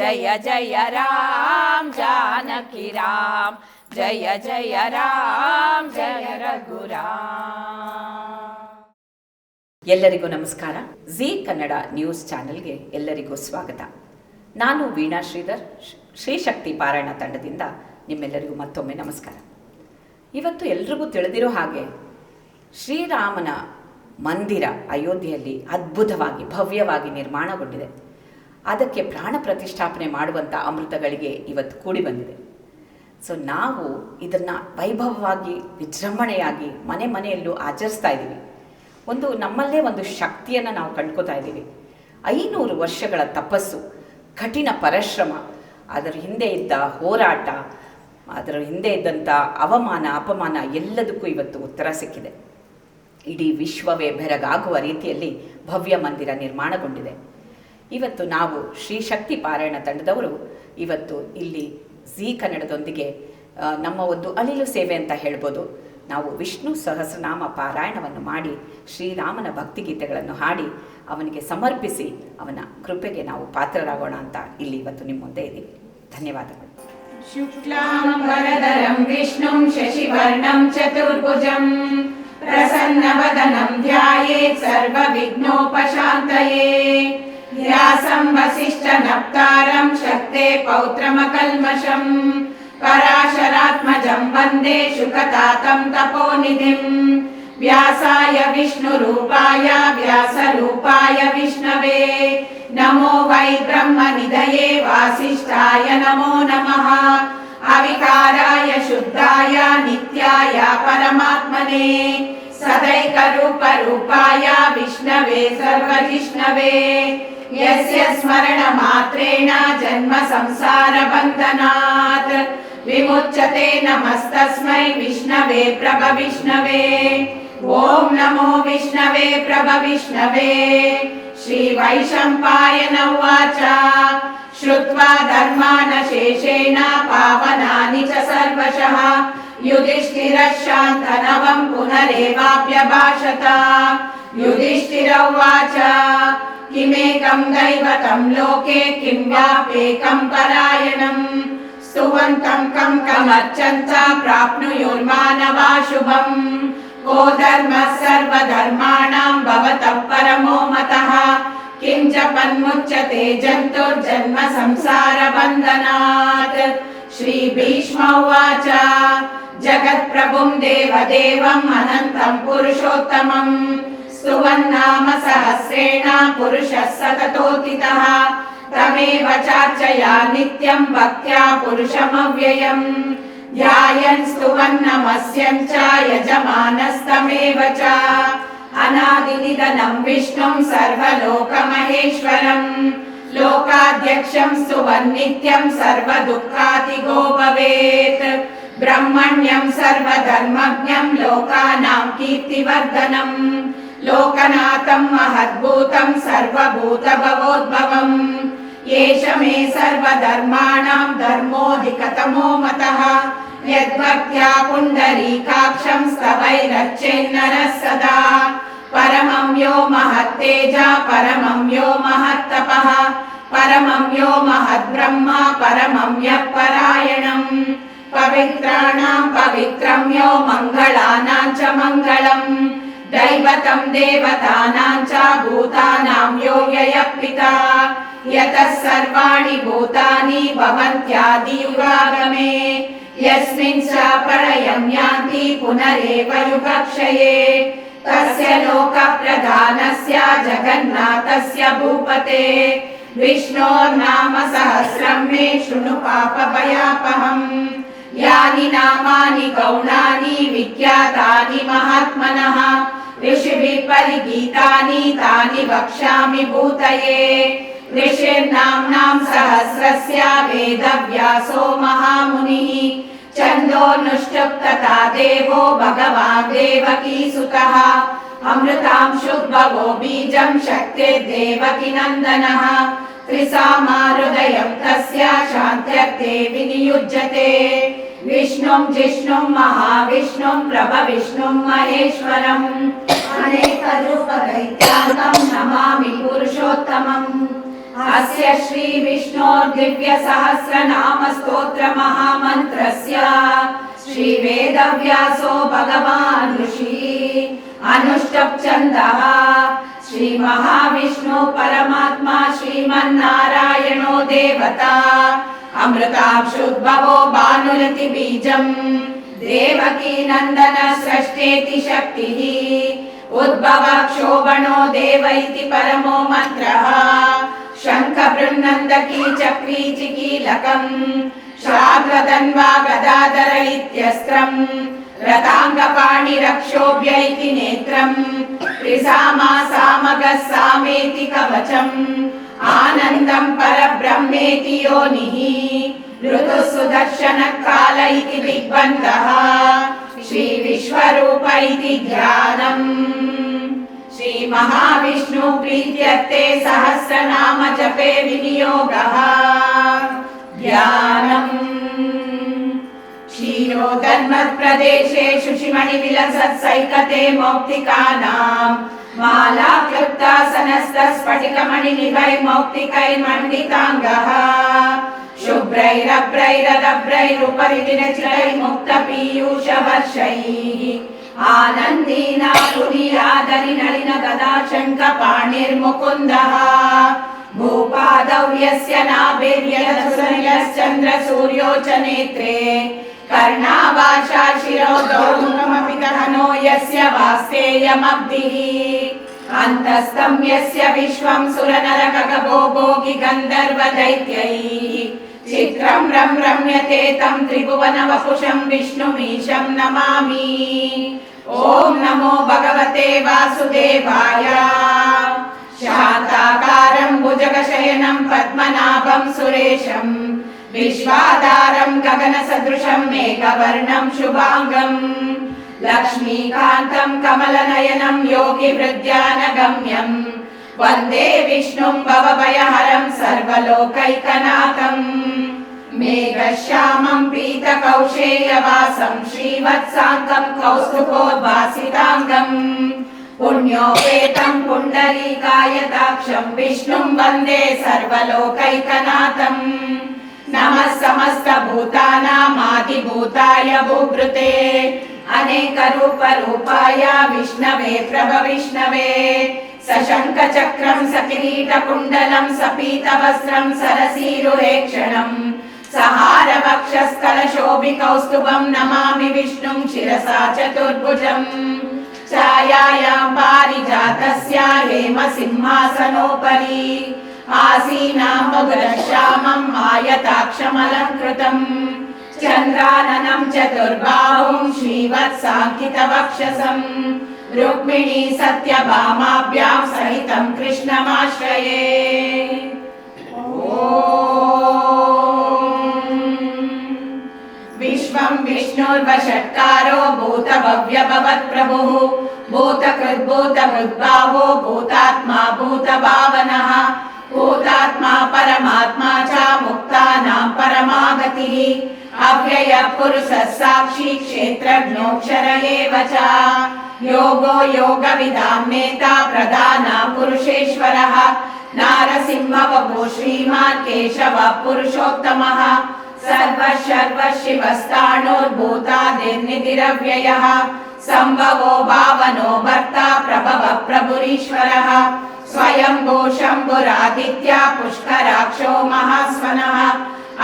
ಜಯ ಜಯ ರಾಮ್ ಜಾನಕಿ ರಾಮ್, ಜಯ ಜಯ ರಾಮ್ ಜಯ ರಘುರಾಮ್. ಎಲ್ಲರಿಗೂ ನಮಸ್ಕಾರ. G Kannada news ಚಾನೆಲ್ಗೆ ಎಲ್ಲರಿಗೂ ಸ್ವಾಗತ. ನಾನು ವೀಣಾ ಶ್ರೀಧರ್, ಶ್ರೀ ಶಕ್ತಿ ಪಾರಾಯಣ ತಂಡದಿಂದ ನಿಮ್ಮೆಲ್ಲರಿಗೂ ಮತ್ತೊಮ್ಮೆ ನಮಸ್ಕಾರ. ಇವತ್ತು ಎಲ್ರಿಗೂ ತಿಳಿದಿರೋ ಹಾಗೆ ಶ್ರೀರಾಮನ ಮಂದಿರ ಅಯೋಧ್ಯೆಯಲ್ಲಿ ಅದ್ಭುತವಾಗಿ ಭವ್ಯವಾಗಿ ನಿರ್ಮಾಣಗೊಂಡಿದೆ. ಅದಕ್ಕೆ ಪ್ರಾಣ ಪ್ರತಿಷ್ಠಾಪನೆ ಮಾಡುವಂಥ ಅಮೃತಗಳಿಗೆ ಇವತ್ತು ಕೂಡಿ ಬಂದಿದೆ. ಸೊ ನಾವು ಇದನ್ನು ವೈಭವವಾಗಿ ವಿಜೃಂಭಣೆಯಾಗಿ ಮನೆ ಮನೆಯಲ್ಲೂ ಆಚರಿಸ್ತಾ ಇದ್ದೀವಿ. ನಮ್ಮಲ್ಲೇ ಒಂದು ಶಕ್ತಿಯನ್ನು ನಾವು ಕಂಡ್ಕೋತಾ ಇದ್ದೀವಿ. 500 ವರ್ಷಗಳ ತಪಸ್ಸು, ಕಠಿಣ ಪರಿಶ್ರಮ, ಅದರ ಹಿಂದೆ ಇದ್ದ ಹೋರಾಟ, ಅದರ ಹಿಂದೆ ಇದ್ದಂಥ ಅವಮಾನ ಅಪಮಾನ ಎಲ್ಲದಕ್ಕೂ ಇವತ್ತು ಉತ್ತರ ಸಿಕ್ಕಿದೆ. ಇಡೀ ವಿಶ್ವವೇ ಬೆರಗಾಗುವ ರೀತಿಯಲ್ಲಿ ಭವ್ಯ ಮಂದಿರ ನಿರ್ಮಾಣಗೊಂಡಿದೆ. ಇವತ್ತು ನಾವು ಶ್ರೀ ಶಕ್ತಿ ಪಾರಾಯಣ ತಂಡದವರು ಇವತ್ತು ಇಲ್ಲಿ ಜಿ ಕನ್ನಡದೊಂದಿಗೆ ನಮ್ಮ ಒಂದು ಅಳಿಲು ಸೇವೆ ಅಂತ ಹೇಳ್ಬೋದು, ನಾವು ವಿಷ್ಣು ಸಹಸ್ರನಾಮ ಪಾರಾಯಣವನ್ನು ಮಾಡಿ ಶ್ರೀರಾಮನ ಭಕ್ತಿಗೀತೆಗಳನ್ನು ಹಾಡಿ ಅವನಿಗೆ ಸಮರ್ಪಿಸಿ ಅವನ ಕೃಪೆಗೆ ನಾವು ಪಾತ್ರರಾಗೋಣ ಅಂತ ಇಲ್ಲಿ ಇವತ್ತು ನಿಮ್ಮ ಮುಂದೆ ಇದ್ದೀವಿ. ಧನ್ಯವಾದಗಳು. ಶುಕ್ಲಾಂಬರಧರಂ ವಿಷ್ಣುಂ ಶಶಿವರ್ಣಂ ಚತುರ್ಭುಜಂ ಪ್ರಸನ್ನವದನಂ ಧ್ಯಾಯೇತ್ ಸರ್ವವಿಘ್ನೋಪಶಾಂತಯೇ. ವ್ಯಾಸಂ ವಸಿಷ್ಠನಪ್ತಾರಂ ಶಕ್ತೆ ಪೌತ್ರಮಕಲ್ಮಷಂ ಪರಾಶರಾತ್ಮಜಂ ವಂದೇ ಶುಕತಾತಂ ತಪೋನಿಧಿಂ. ವ್ಯಾಸಾಯ ವಿಷ್ಣುರೂಪಾಯ ವ್ಯಾಸರೂಪಾಯ ವಿಷ್ಣವೇ ನಮೋ ವೈ ಬ್ರಹ್ಮನಿಧಯೇ ವಾಸಿಷ್ಠಾಯ ನಮೋ ನಮಃ. ಅವಿಕಾರಾಯ ಶುದ್ಧಾಯ ನಿತ್ಯಾಯ ಪರಮಾತ್ಮನೇ ಸದೈಕರೂಪರೂಪಾಯ ವಿಷ್ಣವೇ ಸರ್ವಜಿಷ್ಣವೇ. ಯಸ್ಯ ಸ್ಮರಣ ಮಾತ್ರೇಣ ಜನ್ಮ ಸಂಸಾರ ಬಂಧನಾತ್ ವಿಮುಚ್ಯತೆ. ನಮಸ್ತಸ್ಮೈ ವಿಷ್ಣವೇ ಪ್ರಭ ವಿಷ್ಣವೇ. ಓಂ ನಮೋ ವಿಷ್ಣವೇ ಪ್ರಭ ವಿಷ್ಣವೇ. ಶ್ರೀ ವೈಶಂಪಾಯನ ಉವಾಚ ಶ್ರುತ್ವಾ ಧರ್ಮಾನ್ ಶೇಷೇಣ ಪಾವನಾನಿ ಚ ಸರ್ವಶಃ ಯುಧಿಷ್ಠಿರಃ ಶಾಂತನವಂ ಪುನರೇವಾಭ್ಯಭಾಷತ. ಯುಧಿಷ್ಠಿರ ಉವಾಚ ಕಿಮೇಕಂ ದೈವತಂ ಲೋಕೆ ಕಿಂ ವ್ಯಾಪೇಕಂ ಪರಾಯಣಂ ಸ್ತುವಂತಂ ಕಂ ಕಮರ್ಚಂತ ಪ್ರಾಪ್ನುಯುರ್ಮಾನವಾ ಶುಭಂ. ಕೋ ಧರ್ಮಃ ಸರ್ವಧರ್ಮಾಣಾಂ ಭವತಃ ಪರಮೋ ಮತಃ ಕಿಂ ಜಪನ್ಮುಚ್ಯತೆ ಜಂತುರ್ಜನ್ಮ ಸಂಸಾರ ಬಂಧನಾತ್. ಶ್ರೀ ಭೀಷ್ಮ ಉವಾಚ ಜಗತ್ಪ್ರಭುಂ ದೇವದೇವಂ ಅನಂತಂ ಪುರುಷೋತ್ತಮಂ ಸ್ತುವನ್ನಾಮ ಸಹಸ್ರೇಣ ಪುರುಷಃ ಸತತೋತಿತಃ. ತಮೇವ ಚಾರ್ಚಯಾ ನಿತ್ಯಂ ಭಕ್ತ್ಯಾ ಪುರುಷಮವ್ಯಯಂ ಧ್ಯಾಯನ್ ಸ್ತುವನ್ ನಮಸ್ಯಂ ಚ ಯಜಮಾನಸ್ತಮೇವ ಚ. ಅನಾದಿನಿಧನಂ ವಿಷ್ಣುಂ ಸರ್ವಲೋಕಮಹೇಶ್ವರಂ ಲೋಕಾಧ್ಯಕ್ಷಂ ಸ್ತುವನ್ ನಿತ್ಯಂ ಸರ್ವದುಃಖಾತಿಗೋ ಭವೇತ್. ಬ್ರಹ್ಮಣ್ಯಂ ಸರ್ವಧರ್ಮಜ್ಞಂ ಲೋಕಾನಾಂ ಕೀರ್ತಿವರ್ಧನಂ ಲೋಕನಾಥಂ ಮಹದ್ಭೂತಂ ಸರ್ವಭೂತಭವೋದ್ಭವಂ. ಏಷ ಮೇ ಸರ್ವಧರ್ಮಾಣಾಂ ಧರ್ಮೋಧಿಕತಮೋ ಮತಃ ಯದ್ಭಕ್ತ್ಯಾ ಪುಂಡರೀಕಾಕ್ಷಂ ಸ್ತವೈರರ್ಚೇನ್ನರಃ ಸದಾ. ಪರಮಂ ಯೋ ಮಹತ್ತೇಜ ಪರಮಂ ಯೋ ಮಹತ್ತಪಃ ಪರಮಂ ಯೋ ಮಹದ್ಬ್ರಹ್ಮ ಪರಮಂ ಯಃ ಪರಾಯಣಂ. ಪವಿತ್ರಾಣಾಂ ಪವಿತ್ರಂ ಯೋ ಮಂಗಳಾನಾಂ ಚ ಮಂಗಳಂ ದೈವತಂ ದೇವತಾನಾಂ ಚ ಭೂತಾನಾಂ ಯೋ ಯಯಃ ಪಿತಾ. ಯತಃ ಸರ್ವಾಣಿ ಭೂತಾನಿ ಭವಂತ್ಯಾದಿ ಯುಗಾಗಮೇ ಯಸ್ಮಿನ್ ಚ ಪ್ರಳಯಂ ಯಾಂತಿ ಪುನರೇವ ಯುಗಕ್ಷಯೇ. ತಸ್ಯ ಲೋಕ ಪ್ರಧಾನಸ್ಯ ಜಗನ್ನಾಥಸ್ಯ ಭೂಪತೆ ವಿಷ್ಣೋರ್ನಾಮ ಸಹಸ್ರಂ ಮೇ ಶೃಣು ಪಾಪಭಯಾಪಹಂ. ಯಾನಿ ನಾಮಾನಿ ಗೌಣಾನಿ ವಿಖ್ಯಾತಾನಿ ಮಹಾತ್ಮನಃ ಋಷಿಭಿಃ ಪರಿಗೀತಾನಿ ತಾನಿ ವಕ್ಷ್ಯಾಮಿ ಭೂತಯೇ. ಋಷಿರ್ನಾಮ್ನಾಂ ಸಹಸ್ರಸ್ಯ ವೇದವ್ಯಾಸೋ ಮಹಾಮುನಿಃ ಛಂದೋನುಷ್ಠುಪ್ ತಥಾ ದೇವೋ ಭಗವಾನ್ ದೇವಕೀಸುತಃ. ಅಮೃತಾಂಶುದ್ಭವೋ ಬೀಜಂ ಶಕ್ತಿರ್ದೇವಕಿ ನಂದನಃ ತ್ರಿಸಾಮಾಹೃದಯಂ ತಸ್ಯ ಶಾಂತ್ಯರ್ಥೇ ವಿನಿಯುಜ್ಯತೆ. ವಿಷ್ಣುಂ ಜಿಷ್ಣುಂ ಮಹಾವಿಷ್ಣುಂ ಪ್ರಭವಿಷ್ಣುಂ ಮಹೇಶ್ವರಂ ಅನೇಕ ರೂಪ ದೈತ್ಯಾಂತಂ ನಮಾಮಿ ಪುರುಷೋತ್ತಮಂ. अस्य श्री विष्णोर्दिव्यसहस्रनाम स्तोत्र महामन्त्रस्य श्री वेदव्यासो भगवान् ऋषि अनुष्टुप् छन्दः श्री महाविष्णु परमात्मा श्रीमन्नारायणो देवता अमृताक्षुद्भवो भानुरति बीजम् देवकी नन्दन सृष्टेति शक्तिः उद्भव क्षोभणो देव इति परमो मंत्रः शंख बृन्नन्दकी चक्री चिकीलकम् शार्ङ्गधन्वा गदाधर इत्यस्त्रम् रताङ्गपाणिरक्षोभ्य इति नेत्रम् त्रिसामा सामगः सामेति कवचम् आनन्दं परब्रह्मेति योनिः ऋतुः सुदर्शन काल इति दिग्बन्धः श्री विश्वरूप इति ध्यानम् श्री महाविष्णु प्रीत्यर्थे सहस्रनाम जपे विनियोगः ध्यानम् क्षीरोदन्मत्प्रदेशे शुचिमणि विलसत् सैकते मौक्तिकानां माला क्लुप्तासनस्तस्फटिकमणिनिभै मौक्तिकैर्मण्डिताङ्गः शुभ्रैरभ्रैरदभ्रैरुपरि विरचितैः मुक्तपीयूषवर्षैः आनन्दीना पुरीयादरि नलिन गदा शङ्खपाणिर्मुकुन्दः भूपादौ यस्य नाभिर्यलसुरनिलश्चन्द्र सूर्यो च नेत्रे कर्णावाशा शिरो गौमुखमपि दहनो यस्य वास्तेयमब्धिः अन्तस्तं यस्य विश्वं सुरनरकगभो भोगि गन्धर्वदैत्यैः चित्रं रम्यते तं त्रिभुवनवपुषं विष्णुमीशं नमामि। ॐ नमो भगवते वासुदेवाय। शान्ताकारं भुजगशयनं पद्मनाभं सुरेशं विश्वाधारं गगनसदृशं मेघवर्णं शुभांगं लक्ष्मीकान्तं कमलनयनं योगिवृद्ध्यानगम्यं वन्दे विष्णुं भवभयहरं सर्वलोकैकनाथं मेघश्यामं पीतकौशेयवासं श्रीवत्साङ्गं कौस्तुभोद्भासिताङ्गं पुण्योपेतं पुण्डरीकायताक्षं विष्णुं वन्दे सर्वलोकैकनाथं नमः समस्तभूतानामादिभूताय भूभृते अनेकरूपरूपाय विष्णवे प्रभविष्णवे सशङ्खचक्रं सकिरीटकुण्डलं सपीतवस्त्रं सरसीरुहेक्षणं सहारवक्षस्थलशोभिकौस्तुभं नमामि विष्णुं शिरसा चतुर्भुजम् छायायां पारिजातस्य हेमसिंहासनोपरि आसीनां मुगुरश्यामं आयताक्षमलङ्कृतम् चन्द्राननं चतुर्बाहुं श्रीवत्साङ्कितवक्षसं रुक्मिणी सत्यभामाभ्यां सहितं कृष्णमाश्रये। विश्वं विष्णुर्वषट्कारो भूतभव्यभवत्प्रभुः भूतकृद्भूतमृद्भावो भूतात्मा भूतभावनः भूतात्मा परमात्मा च मुक्तानां परमागतिः अव्यय पुरुषः साक्षी क्षेत्रज्ञोऽक्षर एव च योगो योगविदां नेता प्रधानः पुरुषेश्वरः नारसिंहवपो श्रीमान् केशवः पुरुषोत्तमः सर्वशर्वशिवस्ताणोर्भूतादिर्निधिरव्ययः सम्भवो भावनो भर्ता प्रभवः प्रभुरीश्वरः स्वयंभो शम्भुरादित्य पुष्कराक्षो महास्वनः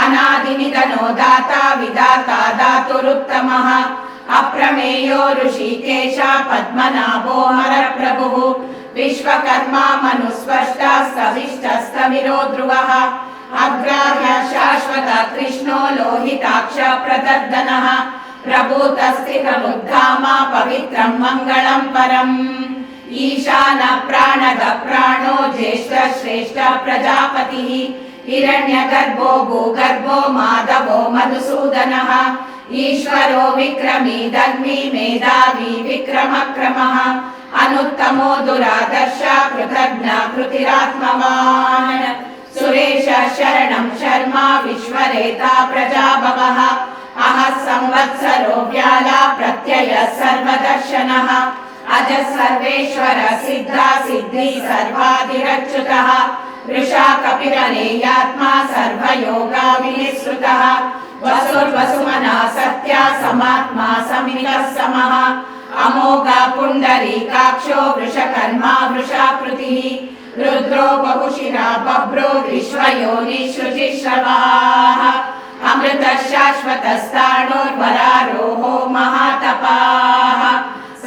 अनादिनिधनो दाता विधाता धातुरुत्तमः अप्रमेयो ऋषिकेश पद्मनाभो हरप्रभुः विश्वकर्मा मनुस्पष्टा स्तविष्टस्तविरो ध्रुवः अग्राह्य शाश्वत कृष्णो लोहिताक्ष प्रदर्दनः प्रभूतस्त्रिकमुद्धामा पवित्रं मङ्गलं परम् ईशान प्राणद प्राणो ज्येष्ठ श्रेष्ठ प्रजापतिः हिरण्यगर्भो भूगर्भो माधवो मधुसूदनः ईश्वरो विक्रमी दग्मी मेधावी विक्रमक्रमः अनुत्तमो दुरादर्श कृतज्ञ कृतिरात्मवान् सुरेश शरणं शर्मा विश्वरेता प्रजाभवः अहः संवत्सरो व्याला प्रत्यय सर्वदर्शनः अज सर्वेश्वर सिद्धा सिद्धि सर्वाधिरच्युतः वृषा कपिरनेयात्मा सर्वयोगा विनिसृतः वसुर्वसुमना सत्या समात्मा समितः समः अमोघा पुण्डरीकाक्षो वृषकर्मा वृषाकृतिः रुद्रो बहुशिरा बभ्रो विश्वयोनिसृजिश्रवाः अमृतः शाश्वतस्ताणुर्वरारोहो महातपाः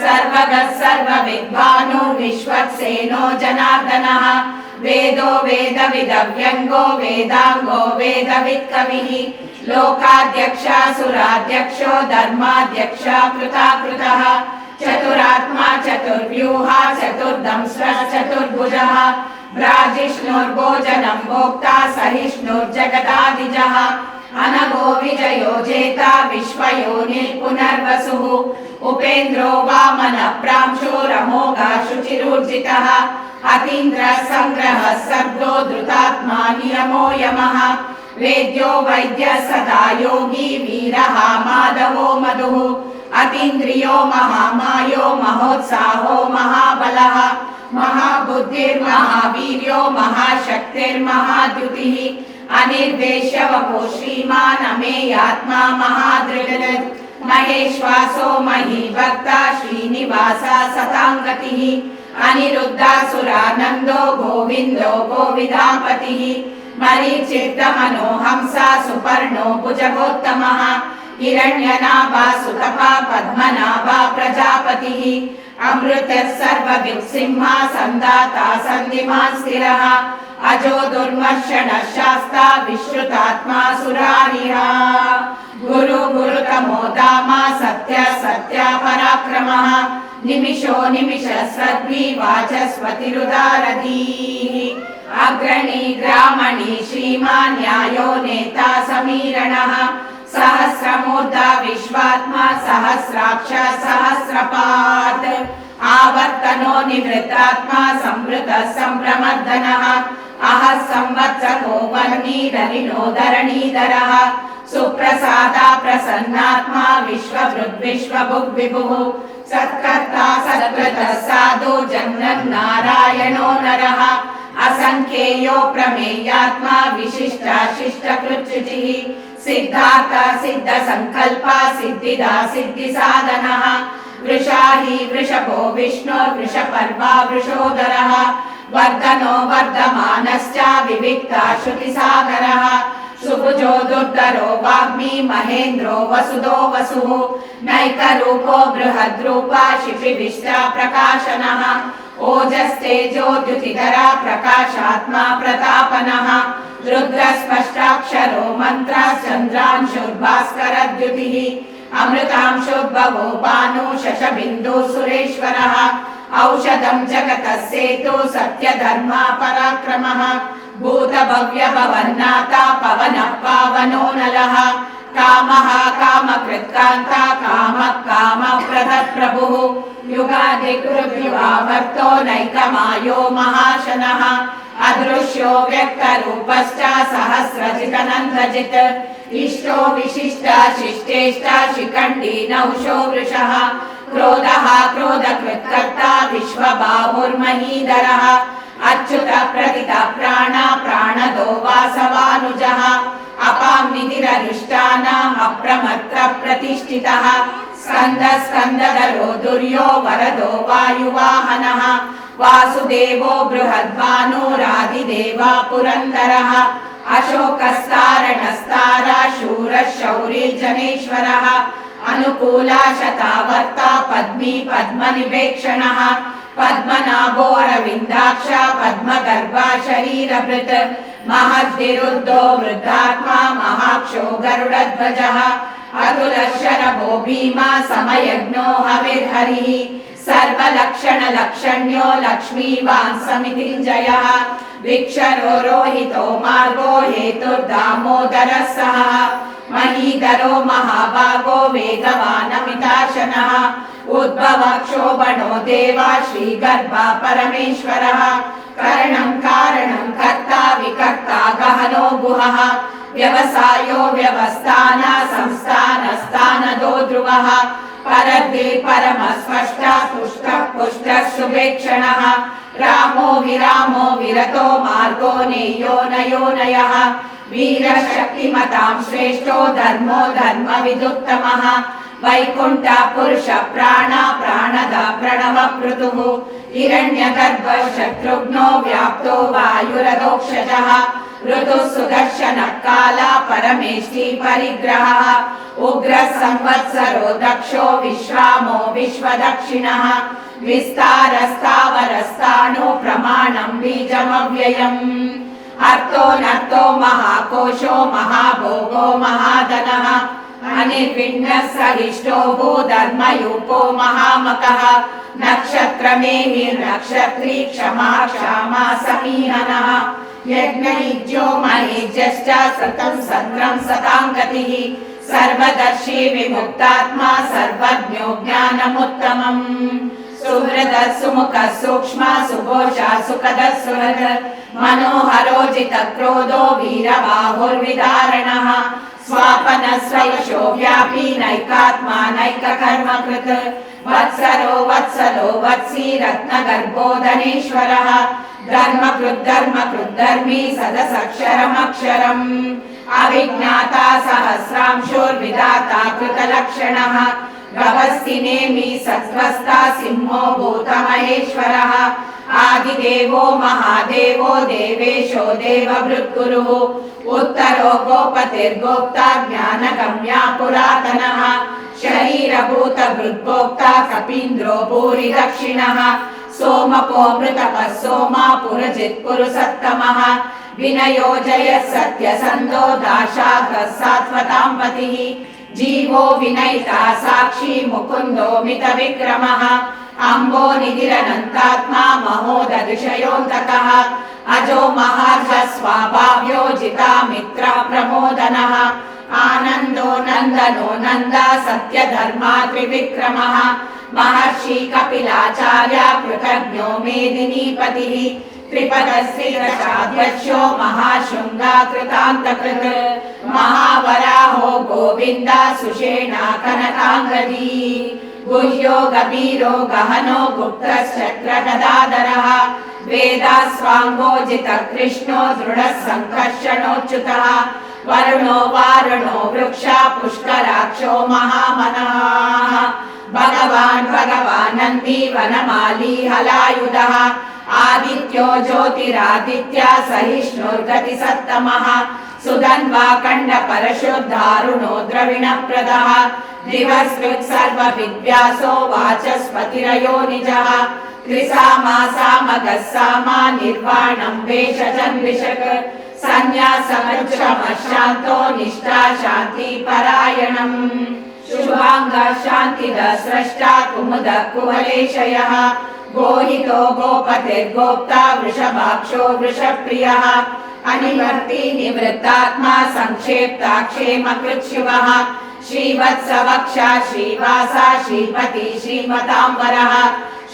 सर्वगः सर्वविद्वानो विश्वक्सेनो जनार्दनः वेदो वेदविदव्यङ्गो वेदाङ्गो वेदवित्कविः लोकाध्यक्षासुराध्यक्षो धर्माध्यक्षा कृताकृतः चतुरात्मा चतुर्व्यूहा चतुर्दंष्ट्रः चतुर्भुजः भ्राजिष्णुर्भोजनं भोक्ता सहिष्णुर्जगदादिजः अनघो विजयो जेता विश्वयोनिः पुनर्वसुः उपेन्द्रो वामनः प्रांशुरमोघः शुचिरूर्जितः अतीन्द्रः सङ्ग्रहः सर्गो धृतात्मा नियमो यमः वेद्यो वैद्यः सदा योगी वीरः माधवो मधुः अतीन्द्रियो महामायो महोत्साहो महाबलः महाबुद्धिर्महावीर्यो महाशक्तिर्महाद्युतिः अनिर्देश्य वपो श्रीमान् अमेयात्मा महादृढ महेश्वासो महीभक्ता श्रीनिवासा सताङ्गतिः अनिरुद्धासुरानन्दो गोविन्दो गोविदापतिः मरीचिर्दमनोहंसा सुपर्णो भुजगोत्तमः हिरण्यनाभा सुतपा पद्मनाभा प्रजापतिः अमृतः सर्ववित्सिंहा सन्दाता सन्धिमान् स्थिरः अजो दुर्मर्षणः शास्ता विश्रुतात्मा सुरारिः गुरु गुरुतमो दामा सत्य सत्य पराक्रमः निमिषो निमिषस्वद्वी वाचस्पतिरुदारधीः अग्रणी ग्रामणी श्रीमान् न्यायो नेता समीरणः सहस्रमूर्धा विश्वात्मा सहस्राक्ष सहस्रपात् आवर्तनो निवृत्तात्मा संवृतः सम्भ्रमर्दनः अहः संवत्सरो वह्निरनिनो धरणीधरः सुप्रसादा प्रसन्नात्मा विश्वभृद्विश्वभुग् विभुः सत्कर्ता सत्कृतः साधु जन्मन्नारायणो नरः असंख्येयो प्रमेयात्मा विशिष्टा शिष्टकृच्युचिः सिद्धार्थ सिद्ध संकल्प सिद्धिदा सिद्धिसाधनः वृषा हि वृषभो विष्णुर्वृषपर्वा वृषोदरः वर्धनो वर्धमानश्च विविक्ता श्रुतिसागरः सुभुजो दुर्धरो वाग्मी महेन्द्रो वसुदो वसुः नैकरूपो बृहद्रूपा शिशिविष्टा प्रकाशनः ओजस्तेजो द्युतिधरा प्रकाशात्मा प्रतापनः रुद्रस्पष्टाक्षरो मन्त्रश्चन्द्रांशुर्भास्करद्युतिः अमृतांशोद्भवो भानु शशबिन्दु सुरेश्वरः औषधं जगतः सेतु सत्यधर्मा पराक्रमः भूतभव्यभवन्नाथा पवनः पावनो नलः कामः कामकृत्कान्ता कामः कामप्रदः प्रभुः युगादिकृद्युवावर्तो नैकमायो महाशनः अदृश्यो व्यक्तरूपश्च सहस्रजितनन्दजित् इष्टो विशिष्ट शिष्टेष्ट शिखण्डी नहुषो वृषः क्रोधः क्रोधकृत्कर्ता विश्वबाहुर्महीधरः अच्युत प्रतित प्राण प्राणदो वासवानुजः अपां निधिरनुष्ठानाम् अप्रमत्त प्रतिष्ठितः स्कन्द स्कन्दधरो दुर्यो वरदो वायुवाहनः वासुदेवो बृहद्भानुरादिदेवा पुरन्दरः अशोकस्तारणस्तारा शूरः शौरी जनेश्वरः अनुकूला शतावर्ता पद्मी पद्मनिवेक्षणः पद्मनाभोरविन्दाक्ष पद्मगर्भा शरीरभृत् महद्विरुद्धो वृद्धात्मा महाक्षो गरुडध्वजः अतुलशरभो भीमा समयज्ञो हविर्हरिः सर्वलक्षणलक्षण्यो लक्ष्मीवान् समितिञ्जयः विक्षरो रोहितो मार्गो हेतुर्दामोदरः सः महीधरो महाभागो वेगवानमिताशनः उद्भवक्षोभणो देवा श्रीगर्भा परमेश्वरः करणं कारणं कर्ता विकर्ता गहनो गुहः व्यवसायो व्यवस्थान संस्थानस्थानदो ध्रुवः परद्वे परमस्पष्टा तुष्टः पुष्टः शुभेक्षणः रामो विरामो विरतो मार्गो नेयो नयोनयः वीरशक्तिमतां श्रेष्ठो धर्मो धर्मविदुत्तमः वैकुण्ठ पुरुष प्राण प्राणद प्रणव पृथुः हिरण्यगर्भ शत्रुघ्नो व्याप्तो वायुरदोक्षजः ऋतुः सुदर्शन काल परमेष्टि परिग्रहः उग्र संवत्सरो दक्षो विश्रामो विश्वदक्षिणः विस्तारस्तावरस्ताणु प्रमाणं बीजमव्ययम् अर्थो नर्थो महाकोशो महाभोगो महाधनः अनिर्विण्णः सहिष्ठो भूधर्मयूपो महामकः नक्षत्रमेहिर्नक्षत्री क्षमा क्षमा समीहनः यज्ञयुज्यो महेज्यश्च सतं सत्रं सतां गतिः सर्वदर्शी विमुक्तात्मा सर्वज्ञो ज्ञानमुत्तमम् सुहृद सुमुख सूक्ष्म सुघोष सुखद सुहृद मनोहरोजित क्रोधो वीरबाहुर्विदारणः स्वापन स्वयशो व्यापी नैकात्मा नैककर्मकृत् वत्सरो वत्सलो वत्सी रत्नगर्भोदनेश्वरः धर्मकृद्धर्मी सदसक्षरमक्षरम् अविज्ञाता सहस्रांशोर्विदाता कृतलक्षणः गभस्तिनेमि सत्त्वस्था सिंहो भूतमहेश्वरः आदिदेवो महादेवो देवेशो देवभृद्गुरुः उत्तरो गोपतिर्गोप्ता ज्ञानगम्या पुरातनः शरीरभूतभृद्भोक्ता कपीन्द्रो भूरि दक्षिणः सोमपो मृतपः सोमा पुरजित् पुरुषत्तमः विनयो जयः सत्यसन्धो दाशाग्रः सात्वतां पतिः जीवो विनयिता साक्षी मुकुन्दो मितविक्रमः अम्बो निधिरनन्तात्मा महोदधिशयोऽन्तकः अजो महार्घः स्वाभाव्यो जिता मित्र प्रमोदनः आनन्दो नन्दनो नन्दा सत्यधर्मा त्रिविक्रमः महर्षि कपिलाचार्य कृतज्ञो मेदिनीपतिः त्रिपदश्रीरसाध्यक्षो महाशृङ्गा कृतान्तकृत् महावराहो गोविन्द सुषेणा कनकाङ्गदी गुह्यो गभीरो गहनो गुप्तश्चक्रगदाधरः वेदास्वाङ्गोजित कृष्णो दृढः सङ्कर्षणोच्युतः वरुणो वारुणो वृक्ष पुष्कराक्षो महामनः भगवान् नन्दी वनमाली हलायुधः आदित्यो ज्योतिरादित्य सहिष्णुर्गतिसत्तमः सुधन्वा खण्ड परशुद्धारुणो द्रविणप्रदः दिवस्कृत् सर्वविद्व्यासो वाचस्पतिरयो निजः त्रिसामासामगः सामा निर्वाणं वेषजन्विषक् सन्न्यासमक्षमशान्तो निष्ठा शान्तिपरायणम् शुभाङ्ग शान्तिद स्रष्टा कुमुद कुवलेशयः गोहितो गोपतिर्गोप्ता वृषभाक्षो वृषप्रियः अनिवर्ति निवृत्तात्मा संक्षेप्ता क्षेमकृच्छिवः श्रीवत्सवक्षा श्रीवासा श्रीपति श्रीमताम्बरः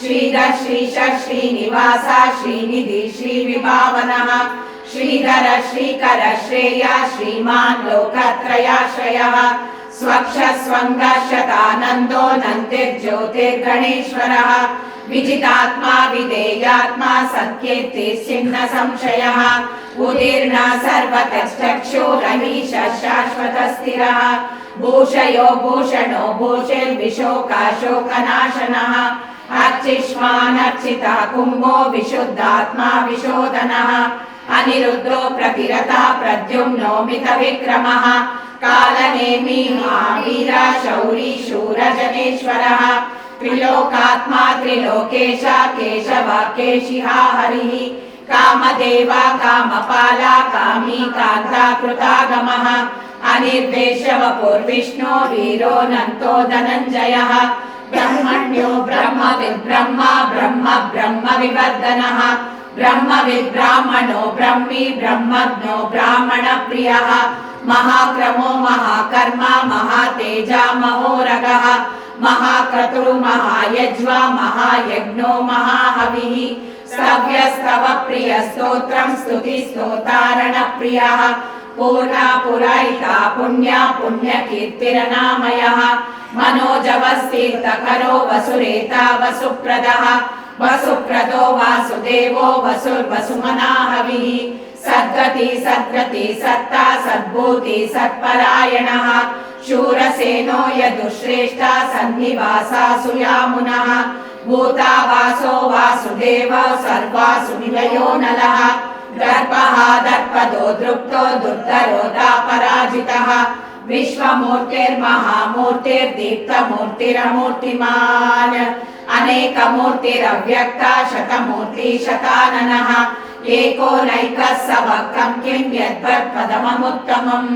श्रीधर श्रीश श्रीनिवास श्रीनिधि श्रीविभावनः श्रीधर श्रीकर श्रेय श्रीमान् लोकत्रयाश्रयः स्वक्ष स्वङ्गशतानन्दो नन्दिर्ज्योतिर्गणेश्वरः विजितात्मा विधेयात्मा सत्कीर्ति सिंह संशयः उदीर्ण सर्वतश्चक्षुरहीश शाश्वत स्थिरः भूषयो भूषणो भूषिर्विशोकाशोकनाशनः अर्चिष्मानर्चिता कुम्भो विशुद्धात्मा विशोधनः अनिरुद्धो प्रतिरता प्रद्युम्नो मितविक्रमः कालनेमि महावीर शौरी शूरजनेश्वरः त्रिलोकात्मा त्रिलोकेश केशव केशिहा हरिः कामदेवा कामपाला कामी कान्ता कृतागमः अनिर्देशवपुर्विष्णो वीरो नन्तो धनञ्जयः ब्रह्मण्यो ब्रह्मविद्ब्रह्म ब्रह्म ब्रह्मविवर्धनः ब्रह्मविद्ब्राह्मणो ब्रह्मी ब्रह्मज्ञो ब्राह्मणप्रियः महाक्रमो महाकर्मा महातेजा महोरगः महाक्रतुः महायज्वा महायज्ञो महाहविः स्तव्यस्तवप्रियस्तोत्रं स्तुतिस्तोतारणप्रियः पूर्णा पुरायिता पुण्या पुण्यकीर्तिरनामयः मनोजवस्तीर्थकरो वसुरेता वसुप्रदः वसुप्रदो वासुदेवो वसुर्वसुमना हविः सद्गति सद्गति सत्ता सद्भूति सत्परायणः शूरसेनो यदुश्रेष्ठा सन्निवासासु यामुनः भूतावासो वासुदेव सर्वासु निलयो नलः दर्पः दर्पदो दृप्तो दुर्धरो दापराजितः विश्वमूर्तिर्महामूर्तिर्दीप्तमूर्तिरमूर्तिमान् अनेकमूर्तिरव्यक्ता शतमूर्ति शताननः एकोनैकः सवक्रं किं यद्वत्पदममुत्तमम्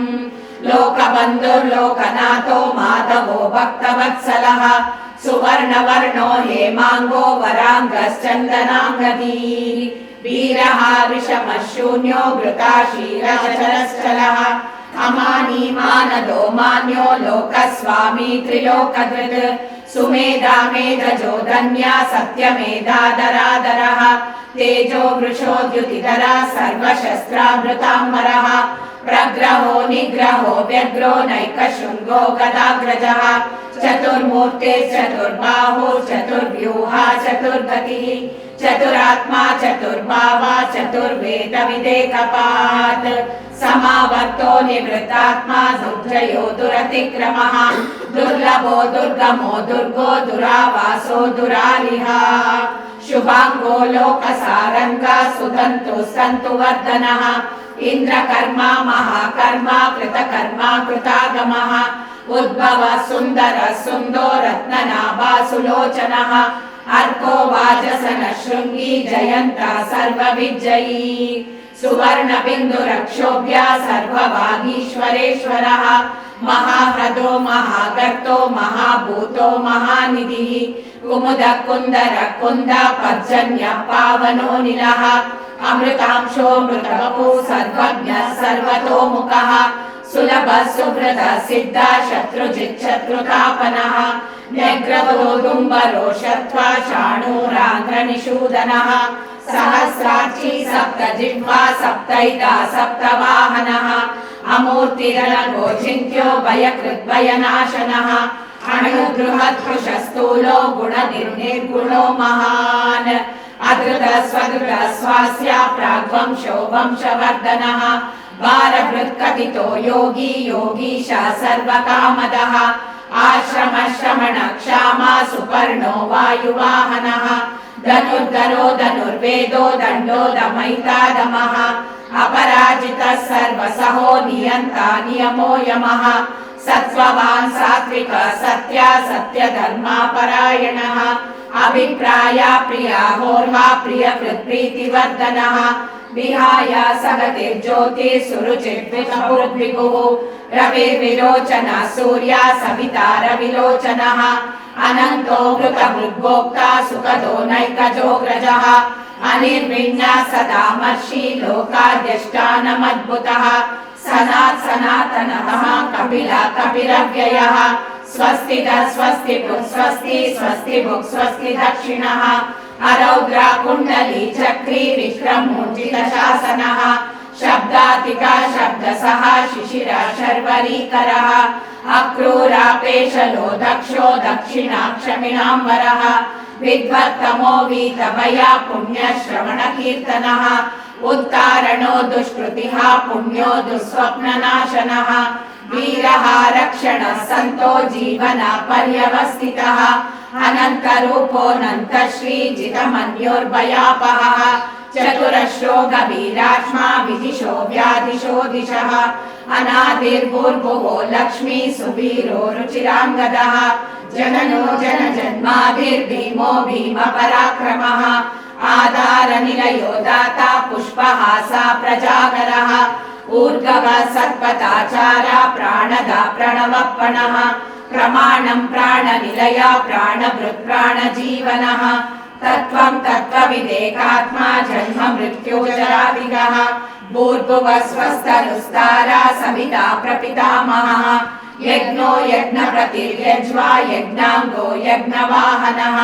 लोकबन्धुर्लोकनाथो माधवो भक्तवत्सलः सुवर्णवर्णो हेमाङ्गो वराङ्गश्चन्दनाङ्गदी वीरः विषमशून्यो घृताशीलचरश्चलः अमानी मानदो मान्यो लोकस्वामी त्रिलोकधृत् सुमेधा मेधजो धन्या सत्यमेधाधराधरः तेजो वृषोद्युतिधरः सर्वशस्त्राभृताम्बरः प्रग्रहो निग्रहो व्यग्रो नैकशृङ्गो गदाग्रजः चतुर्मूर्तिश्चतुर्बाहो चतुर्व्यूहा चतुर्गतिः चतुरात्मा चतुर्भावा चतुर्वेदविदेकपात् समावर्तो निवृत्तात्मा दुर्जयो दुरतिक्रमः दुर्लभो दुर्गमो दुर्गो दुरावासो दुरारिः शुभाङ्गो लोकसारङ्गा सुदन्तु सन्तु वर्धनः इन्द्रकर्मा महाकर्मा कृतकर्मा कृतागमः उद्भव सुन्दर सुन्दो रत्ननाभा सुलोचनः अर्को वाजसन शृङ्गी जयन्ता सर्वविजयी सुवर्णबिन्दुरक्षोभ्य सर्वभागीश्वरेश्वरः महाह्रदो महागर्तो महाभूतो महानिधिः कुमुद कुन्दर कुन्द पर्जन्य पावनो निलः अमृतांशो मृतवपु सर्वज्ञः सर्वतोमुखः सुलभ सुहृद सिद्ध शत्रुजित् शत्रुतापनः न्यग्रवोदुम्बरो शत्वा शाणूरान्ध्रनिषूदनः सहस्राक्षी सप्तजिह्वा सप्तैदा सप्तवाहनः अमूर्तिरनघो चिन्त्यो भयकृद्भयनाशनः अणुबृहत्कृशस्थूलो गुणनिर्निर्गुणो महान् अधृत स्वधृत स्वास्य प्राग्वंशो वंशवर्धनः भारभृत्कथितो योगी योगीश सर्वकामदः आश्रम श्रमण क्षामा सुपर्णो वायुवाहनः धनुर्धरो धनुर्वेदो दण्डो दमैतादमः अपराजितः सर्वसहो नियन्ता नियमो यमः सत्त्ववान् सात्विक सत्य सत्यधर्मापरायणः अभिप्राय प्रिया होर्वा प्रियकृत्प्रीतिवर्धनः विहाय सगतिर्ज्योतिः रविर्विरोचन सूर्य सविता रविलोचनः अनन्तो मृतभृद्भोक्ता सुखदो नैकजोग्रजः अनिर्विण्ण सदामर्षि लोकाद्यष्टानमद्भुतः सनात् सनातनः कपिल कपिरव्ययः स्वस्ति स्वस्ति भुक् स्वस्ति स्वस्ति भुक् स्वस्ति दक्षिणः अरौद्र कुण्डली चक्री विक्रमूर्जितशासनः शब्दातिका शब्दसः शिशिर शर्वरीकरः अक्रूरापेशलो दक्षो दक्षिणाक्षमिणाम्बरः विद्वत्तमो वीतभया पुण्यश्रवणकीर्तनः उत्तारणो दुष्कृतिः पुण्यो दुःस्वप्ननाशनः वीरः रक्षणः सन्तो जीवन पर्यवस्थितः अनन्तरूपोऽनन्तश्रीजितमन्योर्भयापहः चतुरश्रो गभीरात्मा विदिशो व्याधिशो दिशः अनादिर्भूर्भुवो लक्ष्मी सुवीरो रुचिराङ्गदः जननो जनजन्मादिर्भीमो भीमपराक्रमः आधारनिलयो दाता पुष्पहासा प्रजागरः ऊर्गव सत्पथाचार प्राणदा प्रणवप्पणः प्रमाणं प्राणनिलय प्राणभृत् प्राणजीवनः तत्त्वं तत्त्वविदेकात्मा जन्म मृत्युजरादिगः भूर्भुवस्वस्थरुस्तारा सविता प्रपितामहः यज्ञो यज्ञप्रतिर्यज्वा यज्ञाङ्गो यज्ञवाहनः